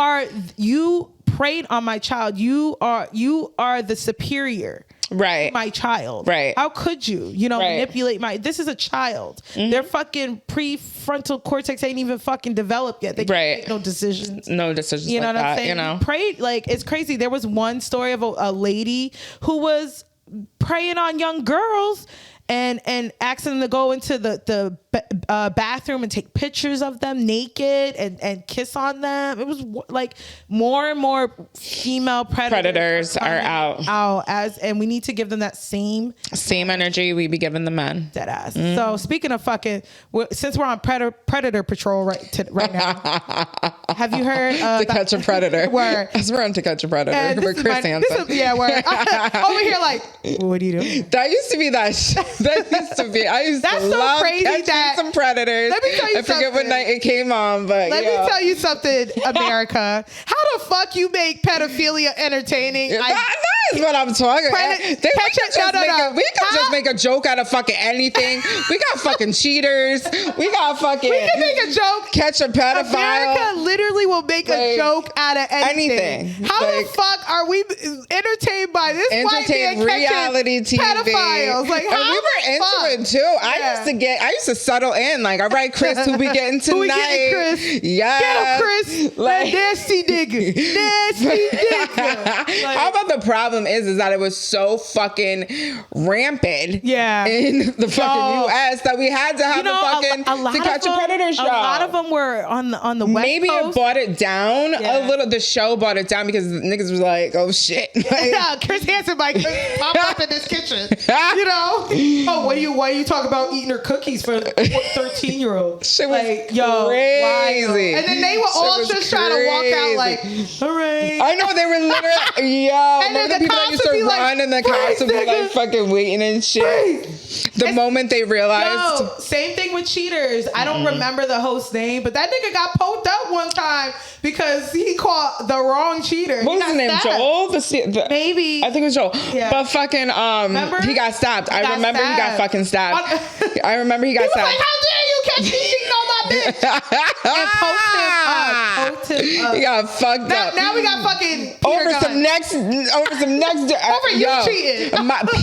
preyed on my child. You are the superior. my child. Right. How could you, manipulate this is a child. Their fucking prefrontal cortex ain't even fucking developed yet. They can't make no decisions. No decisions. You know like what I'm that, saying? You know? Prayed, it's crazy. There was one story of a lady who was preying on young girls and asking them to go into the bathroom and take pictures of them naked and kiss on them. It was like more and more female predators are out and we need to give them that same energy we be giving the men. Dead ass. So speaking of fucking, since we're on predator patrol right now, have you heard To Catch a Predator? Where As we're on To Catch a Predator with Chris Hansen. Where over here like, what are you doing? That used to be that used to be. I used That's to so love crazy catching that- some predators. Let me tell you I forget what something. night it came on, but Let me tell you something, America. How the fuck you make pedophilia entertaining? That is what I'm talking about. We could just make a joke out of fucking anything. We got fucking cheaters. We got fucking. We can make a joke. Catch a pedophile. America literally will make a joke out of anything. How the fuck are we entertained by this white man reality TV pedophiles? Like, and we were into it too. I used to settle in. Like, all right, Chris, who we getting tonight? Who we getting, Chris? Yeah, get him, Chris. Like, nasty nigga. Nasty nigga. How about the problem is that it was so fucking rampant in the fucking US that we had to have the fucking To Catch a Predator show. A lot of them were on the West Maybe Coast. it bought it down a little. The show bought it down because the niggas was like, oh shit. Like, Chris Hansen might pop up in this kitchen. Oh, why you talk about eating her cookies for 13-year-old? Shit was crazy. Wild. And then they were all just trying to walk out like, all right. I know, they were literally, And remember the people that used to run and the cops would be like fucking waiting and shit. The moment they realized. Same thing with cheaters. I don't remember the host's name, but that nigga got poked up one time because he caught the wrong cheater. What was his name? Joel? Maybe. I think it was Joel. Yeah. But fucking, he got stabbed. I remember he got fucking stabbed. I remember he got stabbed. Like, how dare you catch me cheating on my bitch? And poked him up. He got fucked up. Now we got fucking over some next you cheating.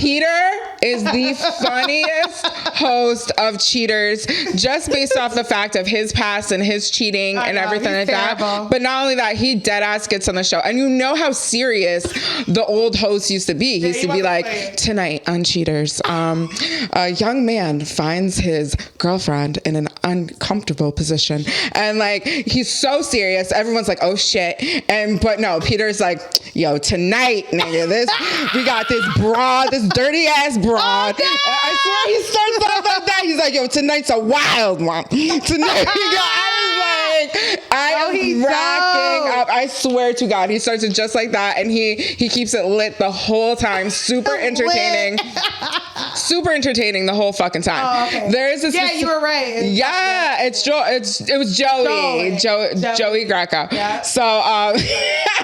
Peter is the funniest host of Cheaters, just based off the fact of his past and his cheating and everything like that. But not only that, he dead ass gets on the show, and you know how serious the old host used to be. He used to be like, tonight on Cheaters, a young man finds his girlfriend in an uncomfortable position, and like he's so serious. Everyone's like, oh shit, but no, Peter's like, yo, tonight, nigga, we got this broad, this dirty ass broad. I swear he starts off like that. He's like, yo, tonight's a wild one. Tonight, I am racking up. I swear to God, he starts it just like that, and he keeps it lit the whole time. Super entertaining. Super entertaining the whole fucking time. Oh, okay. There is this. Yeah, you were right. It was Joey Greco. Yeah. So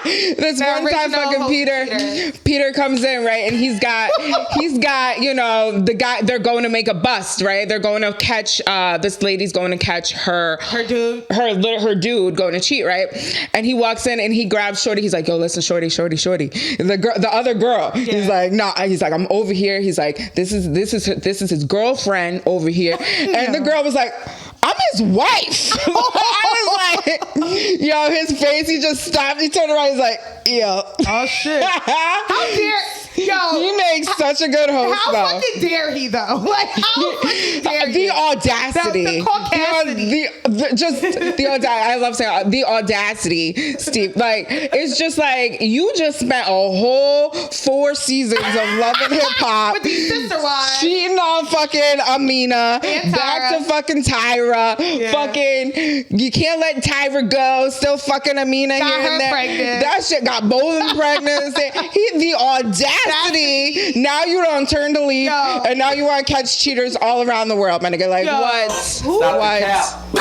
this one time, fucking Peter comes in, right, and he's got the guy. They're going to make a bust, right? They're going to catch this lady's going to catch her dude going to cheat, right? And he walks in and he grabs Shorty. He's like, yo, listen, Shorty. The other girl. Yeah. He's like, nah. He's like, I'm over here. He's like, this is his girlfriend over here. And the girl was like, I'm his wife. I was like, yo, his face, he just stopped. He turned around, he's like, yo. Oh, shit. How dare, yo. He makes such a good host, how though. Fucking dare he, though? Like, how fucking dare he? The audacity. The caucasity. The audacity. I love saying the audacity, Steve. Like, it's just like, you just spent a whole 4 seasons of Love and Hip Hop. With these sister wives. Cheating on fucking Amina. And back to fucking Tyra. Yeah. Fucking, you can't let Tyra go. Still fucking Amina got here and there. Pregnant. That shit got both of them pregnant. The audacity. Now you don't turn to leave, and now you want to catch cheaters all around the world, my nigga. Like, what? Who thought of that? Who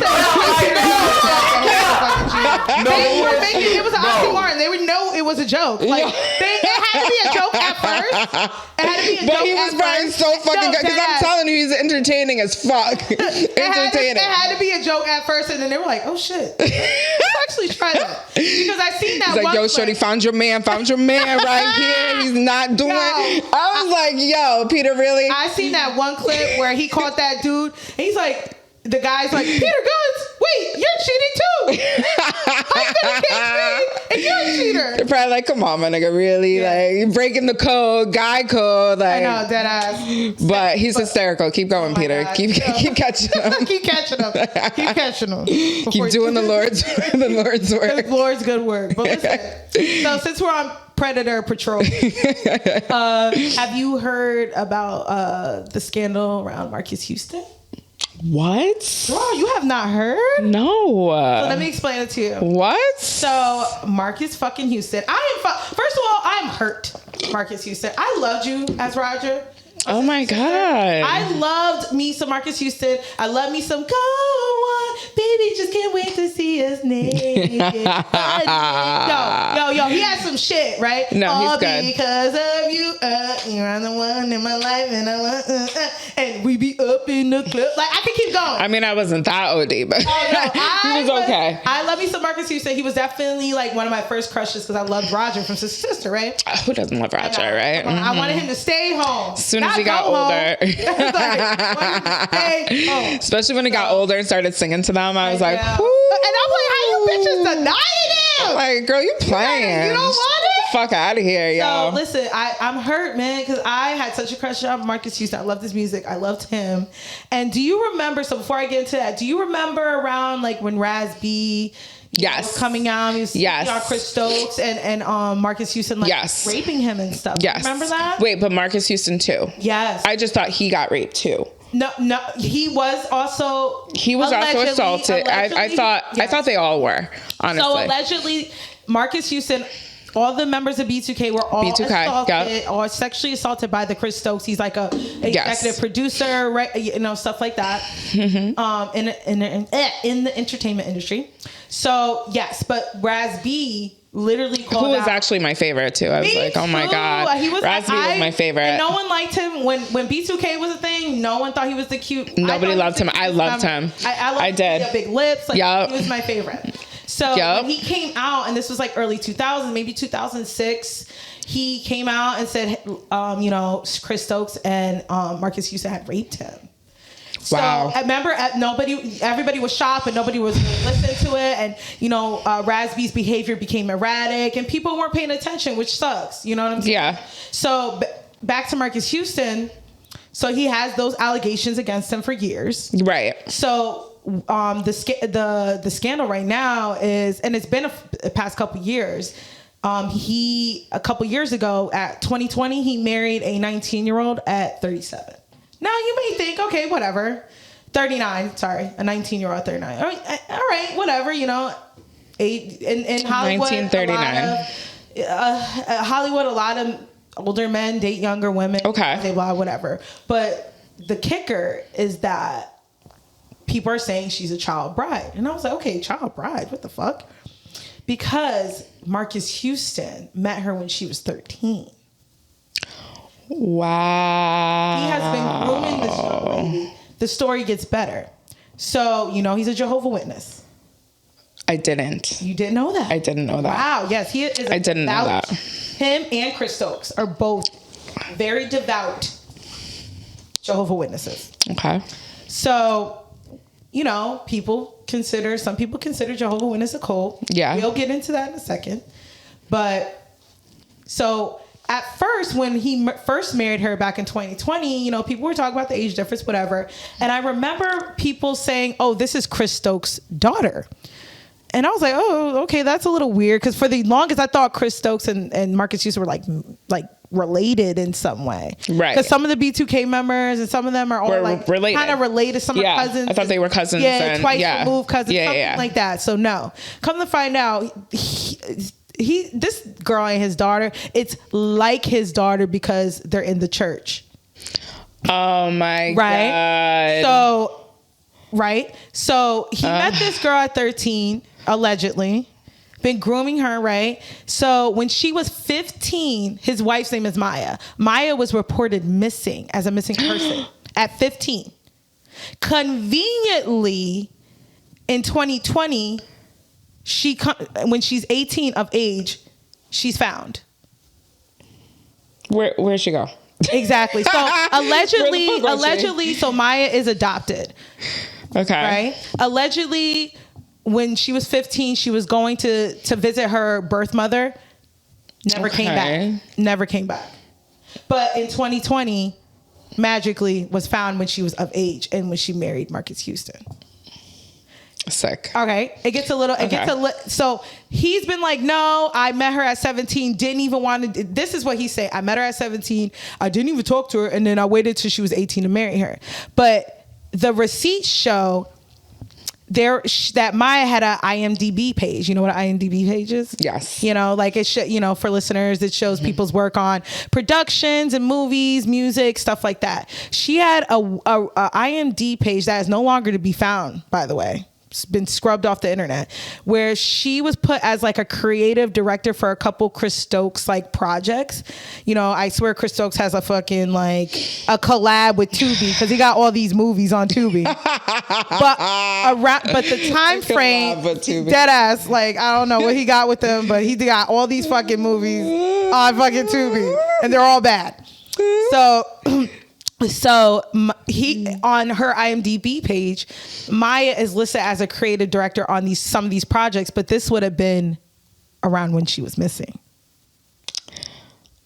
said it was an oxymoron. They would know it was a joke. Like, it had to be a joke at first. It had to be a But joke he was at probably first. so fucking good because I'm deadass. telling you, he's entertaining as fuck. Entertaining. It had to be a joke at first, and then they were like, "Oh shit, let's actually try that." Because I seen that. He's like, one yo, clip. shorty, found your man right here. He's not doing. I was like, yo, Peter, really? I seen that one clip where he caught that dude, and he's like, the guy's like, Peter Guns, wait, you're cheating too. How you gonna catch me and you're a cheater? They're probably like, come on, my nigga, really? Yeah. Like, you're breaking the code, guy code. Like, I know, dead ass. But he's hysterical. Keep going, Peter. God. Keep catching him. Keep catching him. Keep catching him. Keep doing the Lord's work. The Lord's good work. But listen, so since we're on Predator Patrol, have you heard about the scandal around Marques Houston? What? Bro, you have not heard? No. So let me explain it to you. What? So Marques fucking Houston. First of all, I'm hurt. Marques Houston. I loved you as Roger. Oh my God. I loved me some Marques Houston. I love me some Go On, baby, just can't wait to see us naked. Yo, he had some shit, right? No, all he's good. Because of you, you're the one in my life, and I want, and we be up in the club. Like, I could keep going. I mean, I wasn't that OD, but he was okay. I love me some Marques Houston. He was definitely like one of my first crushes because I loved Roger from Sister Sister, right? Who doesn't love Roger, right? I wanted him to stay home. As soon as he got older. Especially when he got older and started singing to them, I was like, yeah. whoo. And I'm like, how you bitches denying him? Like, girl, you playing. You don't want it? Fuck out of here, yo. So listen, I'm hurt, man, because I had such a crush on Marques Houston. I loved his music. I loved him. And do you remember, so before I get into that, do you remember around like when Raz B was coming out, he was on Chris Stokes and Marques Houston like raping him and stuff. Yes. Remember that? Wait, but Marques Houston too. Yes. I just thought he got raped too. No, he was also assaulted. I thought they all were, honestly. So allegedly, Marques Houston, all the members of B2K were all assaulted or sexually assaulted by the Chris Stokes. He's like a executive producer, right? You know, stuff like that. Mm-hmm. In the entertainment industry. So yes, but Raz B literally called who was out, actually my favorite too. I was like, oh my God. Raz B was my favorite. And no one liked him when B2K was a thing. No one thought he was the cute. Nobody loved him. I loved him. I did. He had big lips. Like, he was my favorite. So when he came out, and this was like early 2000s, maybe 2006, he came out and said, Chris Stokes and Marques Houston had raped him. Wow. So I remember everybody was shocked, but nobody was really listening to it. And, Raz B's behavior became erratic and people weren't paying attention, which sucks. You know what I'm saying? Yeah. So back to Marques Houston. So he has those allegations against him for years. Right. So the scandal right now is, and it's been the past couple years. A couple years ago at 2020, he married a 19-year-old at 37. Now you may think, okay, whatever. 39, sorry, a 19-year-old, 39. All right, whatever, in Hollywood. 1939. Hollywood, a lot of older men date younger women. Okay. Blah, blah, whatever. But the kicker is that people are saying she's a child bride. And I was like, okay, child bride, what the fuck? Because Marques Houston met her when she was 13. Wow. He has been grooming this young lady. The story gets better. So, he's a Jehovah's Witness. I didn't. You didn't know that? I didn't know that. Wow. Yes, he is. I didn't know that. Him and Chris Stokes are both very devout Jehovah's Witnesses. Okay. So, some people consider Jehovah's Witness a cult. Yeah. We'll get into that in a second. But so at first, when he first married her back in 2020, people were talking about the age difference, whatever. And I remember people saying, oh, this is Chris Stokes' daughter. And I was like, oh, okay, that's a little weird. Because for the longest, I thought Chris Stokes and Marques Houston were like related in some way. Right. Because some of the B2K members and some of them are all kind of related. Some are cousins. I thought they were cousins. Yeah, twice removed cousins. Something like that. So no. Come to find out, this girl ain't his daughter. It's like his daughter because they're in the church. Oh my God. So he met this girl at 13, allegedly. been grooming her, right? So when she was 15, his wife's name is Maya. Maya was reported missing as a missing person at 15. Conveniently, in 2020, when she's 18 of age, she's found. Where'd she go? Exactly. So allegedly, so Maya is adopted. Okay. Right? Allegedly, when she was 15, she was going to visit her birth mother. Never came back. But in 2020, magically was found when she was of age and when she married Marques Houston. Sick. Okay. So he's been like, no, I met her at 17, didn't even want to. This is what he said. I met her at 17. I didn't even talk to her. And then I waited till she was 18 to marry her. But the receipts show that Maya had an IMDb page. You know what an IMDb page is? Yes. You know, like for listeners, it shows people's work on productions and movies, music, stuff like that. She had a IMDb page that is no longer to be found, by the way. It's been scrubbed off the internet, where she was put as like a creative director for a couple Chris Stokes like projects. You know, I swear Chris Stokes has a fucking like a collab with Tubi because he got all these movies on Tubi. but the time frame, dead ass, like I don't know what he got with them, but he got all these fucking movies on fucking Tubi, and they're all bad. So he on her IMDb page, Maya is listed as a creative director on some of these projects, but this would have been around when she was missing.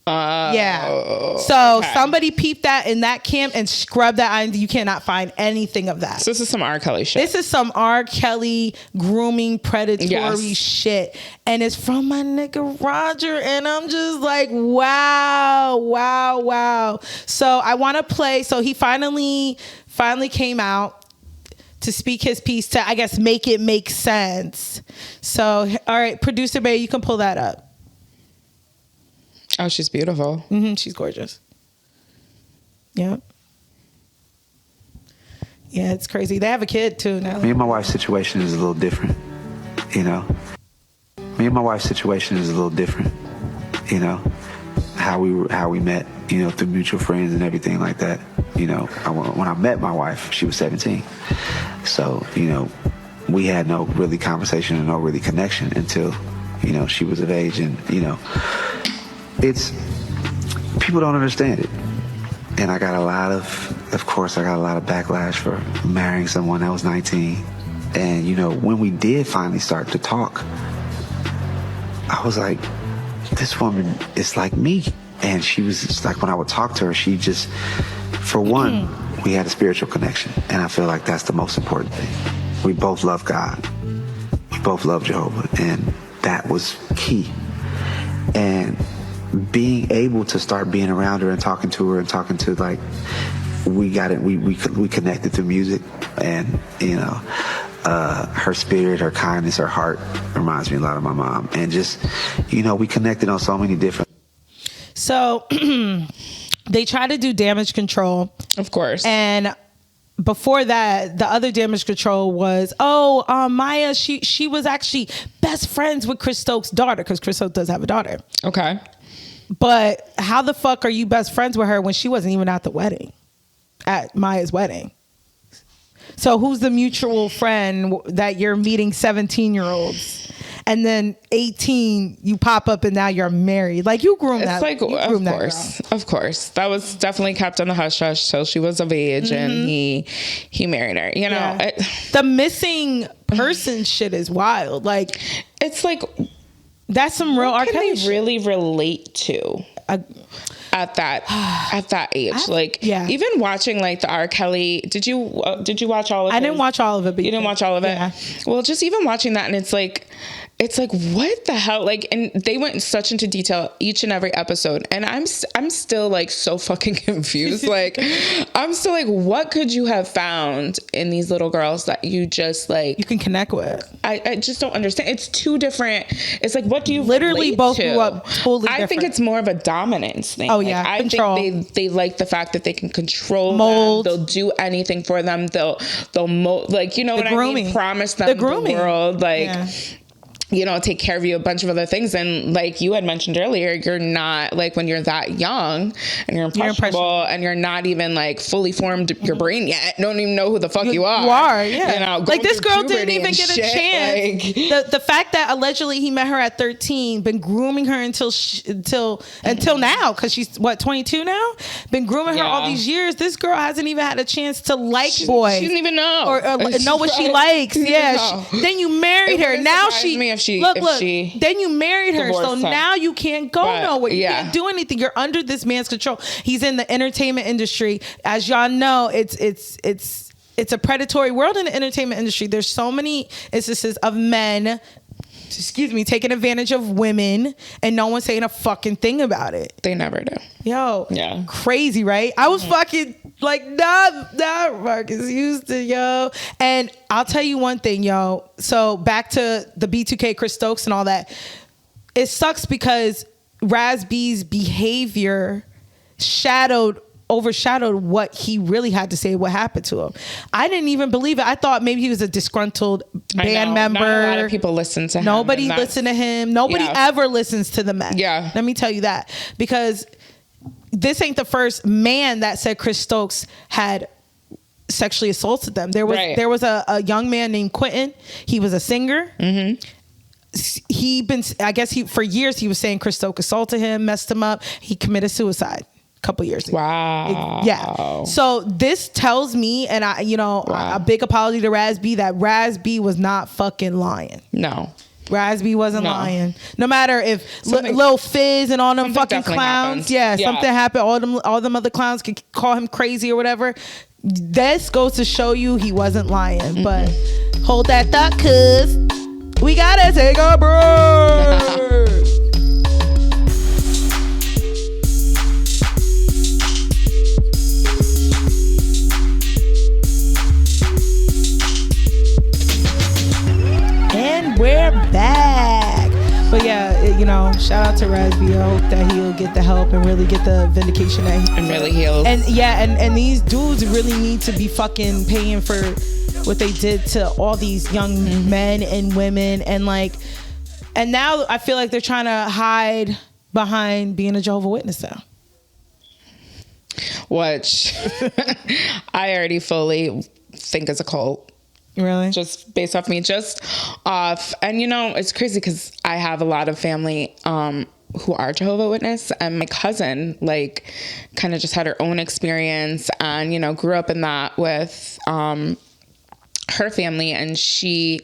Yeah. So somebody peeped that in that camp and scrubbed that IMDb. You cannot find anything of that. So this is some R. Kelly shit. This is some R. Kelly grooming predatory shit. And it's from my nigga Roger. And I'm just like, wow. So I want to play. So he finally came out to speak his piece to, I guess, make it make sense. So, all right, producer Bay, you can pull that up. Oh, she's beautiful. Mm-hmm, she's gorgeous. Yep. Yeah, it's crazy. They have a kid too now. Me and my wife's situation is a little different, you know. Me and my wife's situation is a little different, you know. How we met, you know, through mutual friends and everything like that. You know, when I met my wife, she was 17. So, you know, we had no really conversation and no really connection until, you know, she was of age. And, you know, people don't understand it. And I got a lot of backlash for marrying someone that was 19. And, you know, when we did finally start to talk, I was like, this woman is like me. And she was just like, when I would talk to her, she just, for one, we had a spiritual connection. And I feel like that's the most important thing. We both love God. We both love Jehovah. And that was key. And being able to start being around her and talking to like, we got it. We connected through music, and you know, her spirit, her kindness, her heart reminds me a lot of my mom, and just, you know, we connected on so many different. So they try to do damage control, of course, and before that, the other damage control was, Maya, she was actually best friends with Chris Stokes' daughter, because Chris Stokes does have a daughter. Okay. But how the fuck are you best friends with her when she wasn't even at the wedding, at Maya's wedding? So who's the mutual friend that you're meeting 17-year-olds, and then 18 you pop up and now you're married? Like, you groomed that. It's like, of course, that was definitely kept on the hush hush till she was of age, and he married her. You know, the missing person shit is wild. Like, it's like, that's some real R. Kelly shit. Really relate to at that age. Even watching like the R. Kelly, did you watch all of it? I didn't watch all of it, but you didn't watch all of it? Well, just even watching that, and it's like what the hell? Like, and they went such into detail each and every episode, and I'm still like so fucking confused. Like, I'm still like, what could you have found in these little girls that you just like you can connect with? I just don't understand. It's two different. It's like, what do you literally both grew up totally different? I think it's more of a dominance thing. Oh yeah, I control. think they like the fact that they can control mold. Them. They'll do anything for them. They'll mold, like, you know, what grooming. I mean? Promise them the world, like. Yeah. you know, take care of you, a bunch of other things. And like you had mentioned earlier, you're not like, when you're that young and you're impressionable and you're not even like fully formed your brain yet, don't even know who the fuck you are. You are, yeah. You know, like this girl didn't even get a chance. Like, the fact that allegedly he met her at 13, been grooming her until now, because she's what, 22 now? Been grooming her all these years. This girl hasn't even had a chance to like boys. She didn't even know. Or know what she likes. Yeah. Then you married her. Now then you married her, so now you can't go nowhere. You can't do anything. You're under this man's control. He's in the entertainment industry. As y'all know, it's a predatory world in the entertainment industry. There's so many instances of men, taking advantage of women, and no one's saying a fucking thing about it. They never do. Yo, crazy, right? I was fucking like, nah, Marques Houston, yo. And I'll tell you one thing, yo. So back to the B2K, Chris Stokes and all that. It sucks because Raz B's behavior overshadowed what he really had to say, what happened to him. I didn't even believe it. I thought maybe he was a disgruntled band member. Not a lot of people listen to him. Nobody listened to him. Nobody ever listens to the men. Yeah. Let me tell you that. Because this ain't the first man that said Chris Stokes had sexually assaulted them. There was a young man named Quentin. He was a singer. Mm-hmm. For years he was saying Chris Stokes assaulted him, messed him up. He committed suicide a couple years ago. Wow. Yeah. So this tells me, and a big apology to Raz B, that Raz B was not fucking lying. No. Raz B wasn't lying. No matter if Lil Fizz and all them fucking clowns, something happened. All them other clowns could call him crazy or whatever. This goes to show you he wasn't lying. Mm-hmm. But hold that thought, cuz we gotta take a break. And we're back. But yeah, shout out to Raz B. I hope that he'll get the help and really get the vindication that he really heals. And and these dudes really need to be fucking paying for what they did to all these young men and women, and now I feel like they're trying to hide behind being a Jehovah's Witness now. Which I already fully think is a cult. Really? Just based off me, and it's crazy because I have a lot of family who are Jehovah's Witness, and my cousin kind of just had her own experience and grew up in that with her family, and she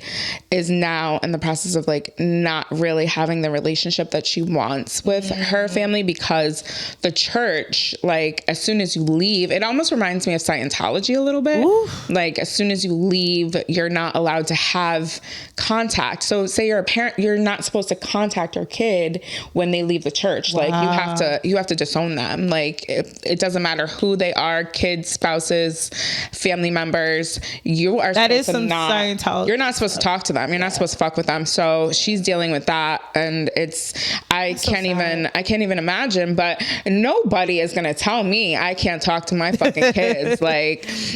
is now in the process of not really having the relationship that she wants with her family, because the church, as soon as you leave, it almost reminds me of Scientology a little bit. Oof. As soon as you leave, you're not allowed to have contact. So say you're a parent, you're not supposed to contact your kid when they leave the church. Wow. You have to disown them. It doesn't matter who they are, kids, spouses, family members, you are that is some Scientology. You're not supposed to talk to them. You're not supposed to fuck with them. So she's dealing with that, and I can't even imagine. But nobody is gonna tell me I can't talk to my fucking kids.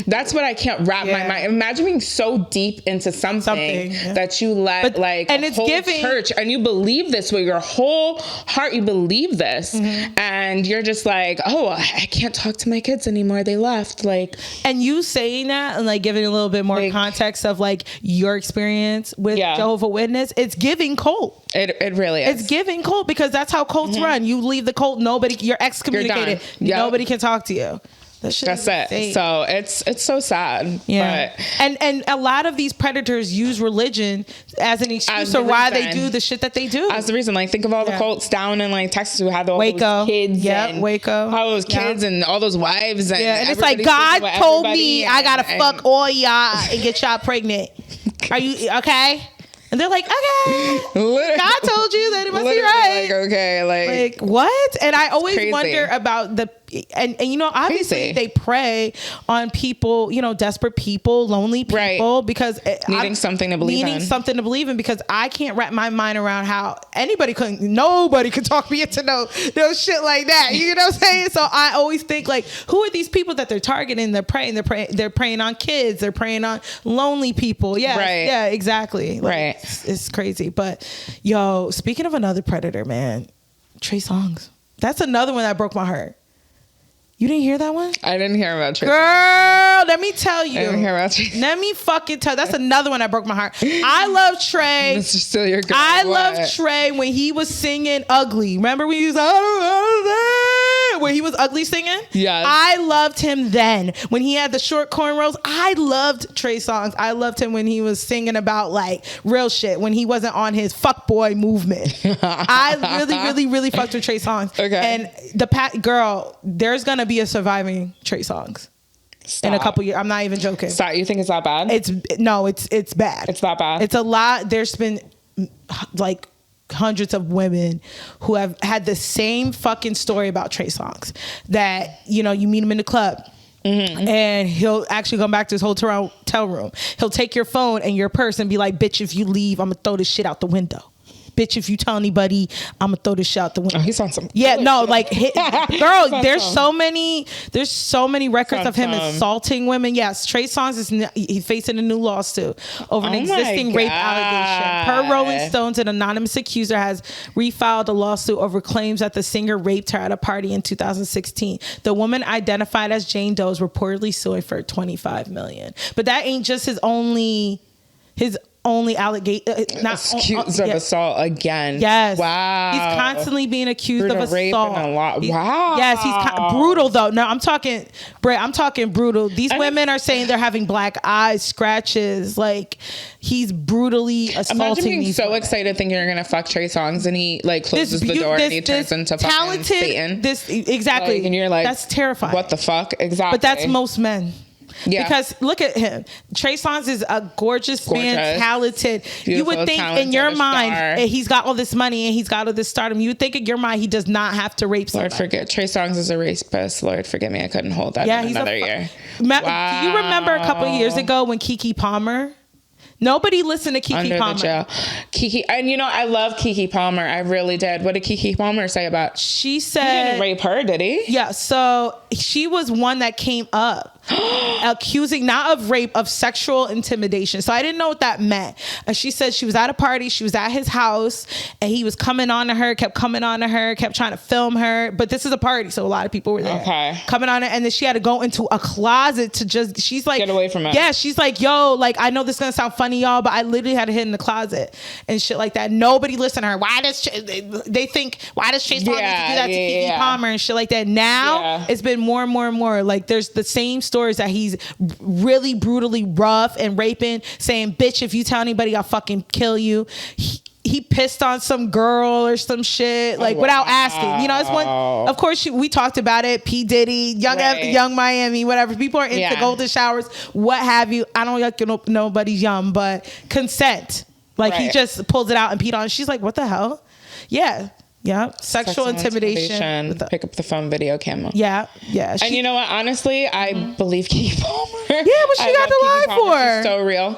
That's what I can't wrap my mind. Imagine being so deep into something that you let and it's whole church, and you believe this with your whole heart. You believe this, and you're just I can't talk to my kids anymore. They left. And you saying that and giving a little bit more context of your experience with Jehovah's Witness, it's giving cult. It really is. It's giving cult, because that's how cults run. You leave the cult, you're excommunicated. Nobody can talk to you. That's it. Insane. So it's so sad. Yeah. But and a lot of these predators use religion as an excuse for why they do the shit that they do. As the reason, think of all the cults down in Texas who had all Waco. Those kids. Waco. All those kids and all those wives. And it's God told me I gotta fuck all y'all and get y'all pregnant. Are you okay? And they're like, okay, God told you that it must be right. Okay, what? And I always wonder about and you know, obviously Crazy. they prey on people, you know, desperate people, lonely people, because needing something to believe in, because I can't wrap my mind around how nobody could talk me into no shit like that. You know what I'm saying? So I always think, like, who are these people that they're targeting? They're preying on kids. They're preying on lonely people. Yeah. Right. Yeah, exactly. Like, right. It's crazy. But yo, speaking of another predator, man, Trey Songz. That's another one that broke my heart. You didn't hear that one? I didn't hear about Trey. Girl, let me tell you. I didn't hear about Trey. Let me fucking tell. That's another one that broke my heart. I love Trey. This is still your girl. I love Trey when he was singing Ugly. Remember when he was when he was Ugly singing? Yes. I loved him then. When he had the short cornrows, I loved Trey Songz. I loved him when he was singing about like real shit, when he wasn't on his fuckboy movement. I really, really, really fucked with Trey Songz. Okay. And girl, there's gonna be a surviving Trey Songz. Stop. In a couple years. I'm not even joking. Stop. You think it's that bad? It's bad. It's that bad. It's a lot. There's been like hundreds of women who have had the same fucking story about Trey Songz, that, you know, you meet him in the club. Mm-hmm. And he'll actually come back to his hotel room. He'll take your phone and your purse and be like, bitch, if you leave, I'm gonna throw this shit out the window. Bitch, if you tell anybody, I'm gonna throw this shit out the window. Oh, he's on some. Yeah, no, like, girl, there's so many records of him assaulting women. Yes, Trey Songz he's facing a new lawsuit over an existing rape allegation. Per Rolling Stones, an anonymous accuser has refiled a lawsuit over claims that the singer raped her at a party in 2016. The woman, identified as Jane Doe, is reportedly suing for $25 million. But that ain't just his only allegation. Accused of assault again. Yes. Wow. He's constantly being accused of assault. Rape and a lot. Wow. Yes, he's brutal though. No, I'm talking brutal. These women are saying they're having black eyes, scratches. Like, he's brutally assaulting. Imagine being these so women. excited thinking you're gonna fuck Trey Songz, and he like closes the door and he turns into fucking Satan. Exactly. Like, and you're like, that's terrifying. What the fuck? Exactly. But that's most men. Yeah. Because look at him. Trey Songz is a gorgeous man, talented. Beautiful, you would think in your mind, star. He's got all this money and he's got all this stardom. You would think in your mind he does not have to rape somebody. Lord forget. Trey Songz is a rapist. Lord forgive me. I couldn't hold that in another year. Wow. Do you remember a couple of years ago when Keke Palmer? Nobody listened to Keke Palmer. The jail. Keke, and you know, I love Keke Palmer. I really did. What did Keke Palmer say about? She said he didn't rape her, did he? Yeah. So she was one that came up accusing, not of rape, of sexual intimidation. So I didn't know what that meant. And she said she was at a party, she was at his house, and he was kept coming on to her, kept trying to film her. But this is a party, so a lot of people were there. Okay. Coming on her, and then she had to go into a closet to just, she's like, get away from it. Yeah, she's like, yo, like, I know this is gonna sound funny, y'all, but I literally had to hit in the closet and shit like that. Nobody listened to her. Why does Trey Songz need to do that to Keke Palmer and shit like that? Now it's been more and more and more. Like, there's the same stories that he's really brutally rough and raping, saying, bitch, if you tell anybody, I'll fucking kill you. He pissed on some girl or some shit, like, without asking. You know, it's one. Of course, we talked about it. P. Diddy, Young Miami, whatever. People are into golden showers, what have you. I don't yuck nobody's yum, but consent. Like, he just pulls it out and peed on. She's like, what the hell? Yeah. Yeah, sexual intimidation. Pick up the phone, video camera. Yeah. And you know what? Honestly, I believe Keke Palmer. Yeah, what she got to lie for? She's so real.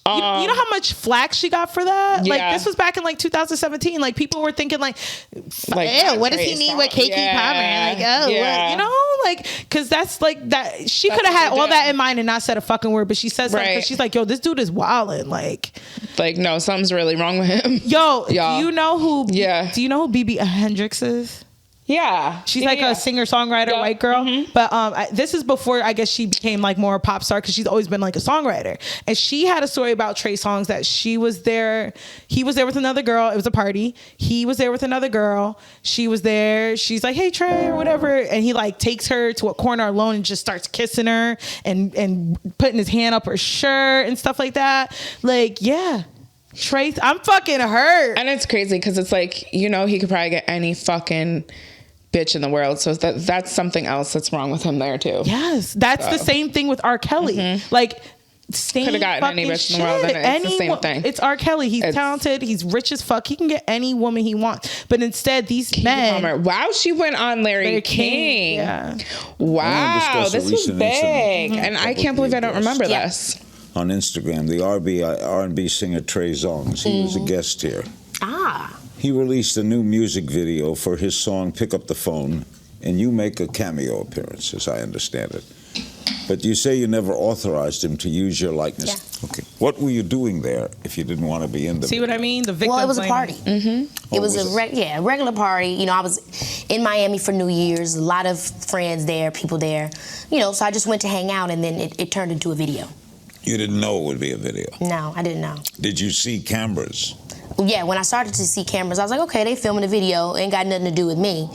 You know how much flack she got for that? Yeah. Like, this was back in like 2017. Like, people were thinking like ew, what does he need with Keke Palmer? Like, what? You know, like, because that's like that. She could have had all that in mind and not said a fucking word, but she said something because she's like, yo, this dude is wilding. Like, no, something's really wrong with him. Yo, do you know who? Yeah. Do you know who BB Hendricks is? Yeah. She's like a singer-songwriter, white girl. Mm-hmm. But this is before, I guess, she became like more a pop star, because she's always been like a songwriter. And she had a story about Trey Songz that he was there with another girl. It was a party. He was there with another girl. She was there. She's like, hey, Trey, or whatever. And he like takes her to a corner alone and just starts kissing her and putting his hand up her shirt and stuff like that. Like, yeah. Trey, I'm fucking hurt. And it's crazy because it's like, you know, he could probably get any fucking bitch in the world, so that's something else that's wrong with him there too. Yes, that's the same thing with R. Kelly. Like, could have gotten any bitch in the world, and it's the same thing. It's R. Kelly. He's talented. He's rich as fuck. He can get any woman he wants. But instead, these men. Wow, she went on Larry King. Yeah. Wow, this was big, and I can't believe I don't remember this. On Instagram, the R&B singer Trey Songz, he was a guest here. He released a new music video for his song "Pick Up the Phone," and you make a cameo appearance, as I understand it. But you say you never authorized him to use your likeness. Yeah. Okay. What were you doing there if you didn't want to be in the See what I mean? The victim. Well, it was a party. It was a regular party. You know, I was in Miami for New Year's. A lot of friends there, people there. You know, so I just went to hang out, and then it turned into a video. You didn't know it would be a video? No, I didn't know. Did you see cameras? Yeah, when I started to see cameras, I was like, okay, they filming a video. Ain't got nothing to do with me.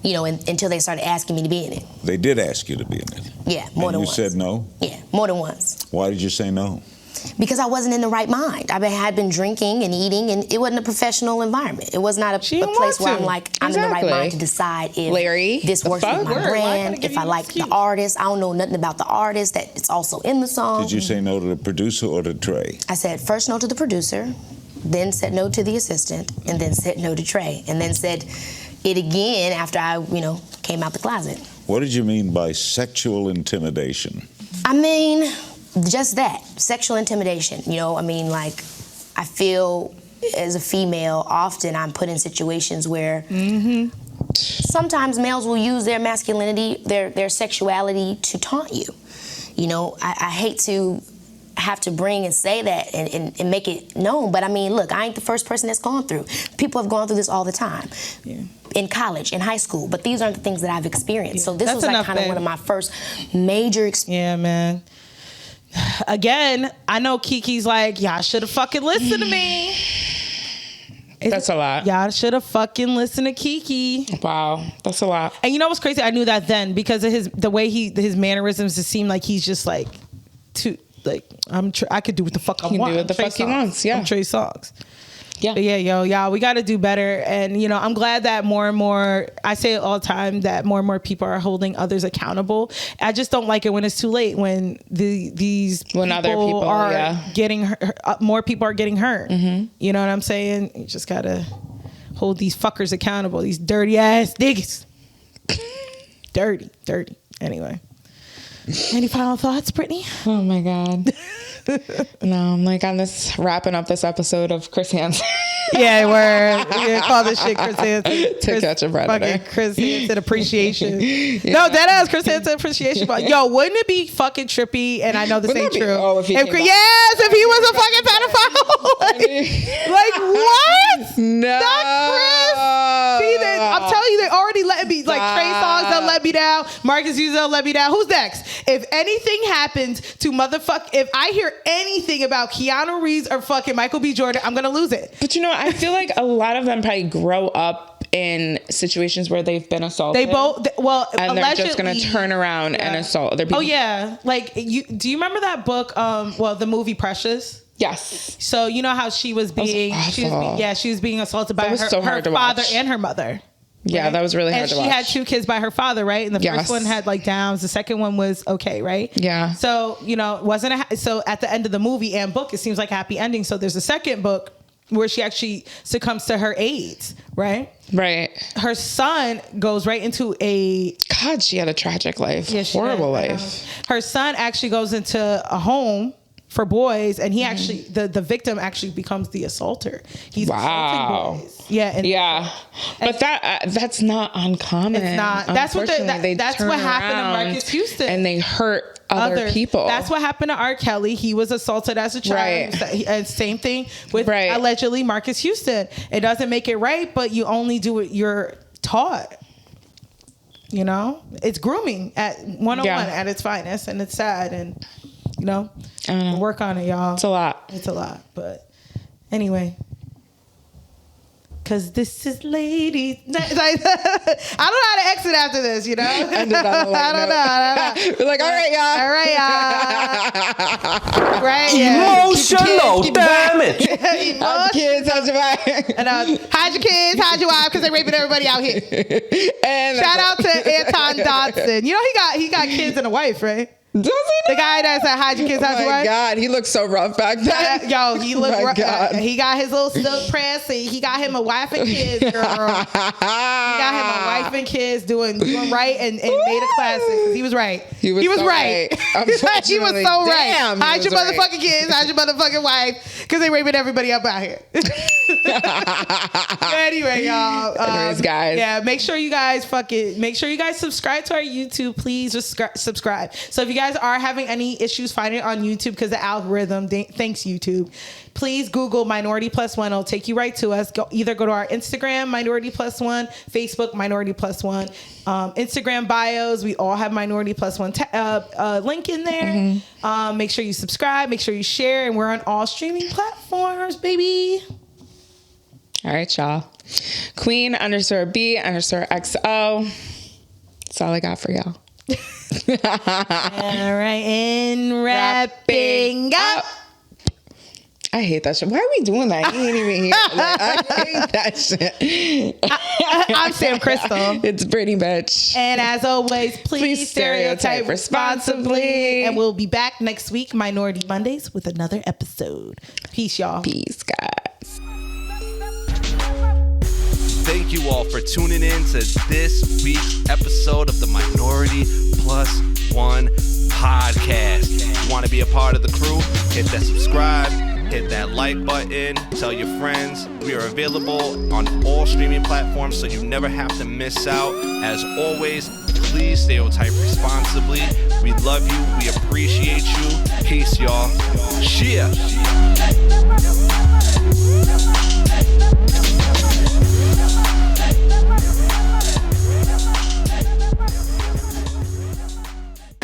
You know, until they started asking me to be in it. They did ask you to be in it? Yeah, more than once. You said no? Yeah, more than once. Why did you say no? Because I wasn't in the right mind. I had been drinking and eating, and it wasn't a professional environment. It was not a place where I'm like, I'm in the right mind to decide if this works with my brand, if I like the artist. I don't know nothing about the artist that it's also in the song. Did you say no to the producer or to Trey? I said first no to the producer, then said no to the assistant, and then said no to Trey, and then said it again after I, came out the closet. What did you mean by sexual intimidation? I mean, just that, sexual intimidation. I feel as a female, often I'm put in situations where sometimes males will use their masculinity, their sexuality to taunt you. I hate to have to bring and say that and make it known, but look, I ain't the first person that's gone through. People have gone through this all the time. Yeah. In college, in high school, but these aren't the things that I've experienced. Yeah. So this was like kind of one of my first major experiences. Yeah, man. Again, I know Kiki's like, y'all should have fucking listened to me. That's a lot. Y'all should have fucking listened to Kiki. Wow, that's a lot. And you know what's crazy? I knew that then because of the way his mannerisms. It seemed like he's just like I could do what the fuck I want. He can do what the fuck he wants. Yeah, I'm Trey Songz. Yeah. But y'all, we got to do better. And, I'm glad that more and more, I say it all the time, that more and more people are holding others accountable. I just don't like it when it's too late, when other people are getting hurt, more people are getting hurt. Mm-hmm. You know what I'm saying? You just got to hold these fuckers accountable, these dirty ass niggas. dirty. Anyway. Any final thoughts, Brittany? Oh my God. No, I'm like on this, wrapping up this episode of Chris Hansen. Yeah, we're gonna call this shit Chris Hansen. To Catch a Predator. Chris Hansen appreciation. Yeah. No, that is Chris Hansen appreciation. Yo, wouldn't it be fucking trippy? And I know this ain't true. If he was a fucking pedophile. like what? No. Not Chris. See, I'm telling you, they already let me. Like Trey Songz, they'll let me down. Marques Houston, they'll let me down. Who's next? If anything happens to if I hear anything about Keanu Reeves or fucking Michael B. Jordan, I'm gonna lose it. But I feel like a lot of them probably grow up in situations where they've been assaulted. And they're just gonna turn around and assault other people. Oh yeah, like do you remember that book? The movie Precious. Yes. So you know how she was being assaulted by her father and her mother. Yeah, right? That was really hard to watch. And she had 2 kids by her father, right? And the first one had like downs. The second one was okay, right? Yeah. So, it wasn't so at the end of the movie and book, it seems like a happy ending. So there's a second book where she actually succumbs to her AIDS, right? Right. Her son goes right into God, she had a tragic life. Yeah, horrible life. Her son actually goes into a home for boys, and he actually the victim actually becomes the assaulter. He's assaulting boys. Yeah, yeah, but that's not uncommon. It's not. That's what that's what happened to Marques Houston, and they hurt other people. That's what happened to R. Kelly. He was assaulted as a child, right. And same thing with allegedly Marques Houston. It doesn't make it right, but you only do what you're taught. It's grooming at 101 at its finest, and it's sad, and work on it, y'all. It's a lot. It's a lot, but anyway. Because this is ladies. I don't know how to exit after this, Ended on a light note. I don't know. We're like, all right, y'all. All right, y'all. Right, yeah. Emotional damage. How's your kids? How's your wife? How's your kids? How's your wife? Because they're raping everybody out here. And shout out to Anton Dodson. He got kids and a wife, right? Does he? The guy that said, hide your kids, hide your wife. Oh my God, he looked so rough back then. Yo, he looked rough. God. He got his little silk press. He got him a wife and kids, girl. He got him a wife and kids doing right and made a classic. He was right. He was so right. He was so right. Hide your motherfucking kids, hide your motherfucking wife, because they raping everybody up out here. Anyway, y'all. Anyways, guys. Yeah, make sure you guys subscribe to our YouTube. Please subscribe. So if you guys are having any issues finding it on YouTube because the algorithm, thanks YouTube, please Google MinorityPlus1. It'll take you right to us. Either go to our Instagram, MinorityPlus1, Facebook, MinorityPlus1, Instagram bios. We all have MinorityPlus1 link in there. Mm-hmm. Make sure you subscribe. Make sure you share. And we're on all streaming platforms, baby. All right, y'all. Queen_B_XO. That's all I got for y'all. All right, and wrapping up. I hate that shit. Why are we doing that? He ain't even here. Like, I hate that shit. I'm Sam Crystal. It's Brittany Bitch. And as always, please stereotype responsibly. And we'll be back next week, Minority Mondays, with another episode. Peace, y'all. Peace, guys. Thank you all for tuning in to this week's episode of the MinorityPlus1 Podcast. If you want to be a part of the crew, hit that subscribe, hit that like button, tell your friends. We are available on all streaming platforms, so you never have to miss out. As always, please stereotype responsibly. We love you. We appreciate you. Peace, y'all. Cheers.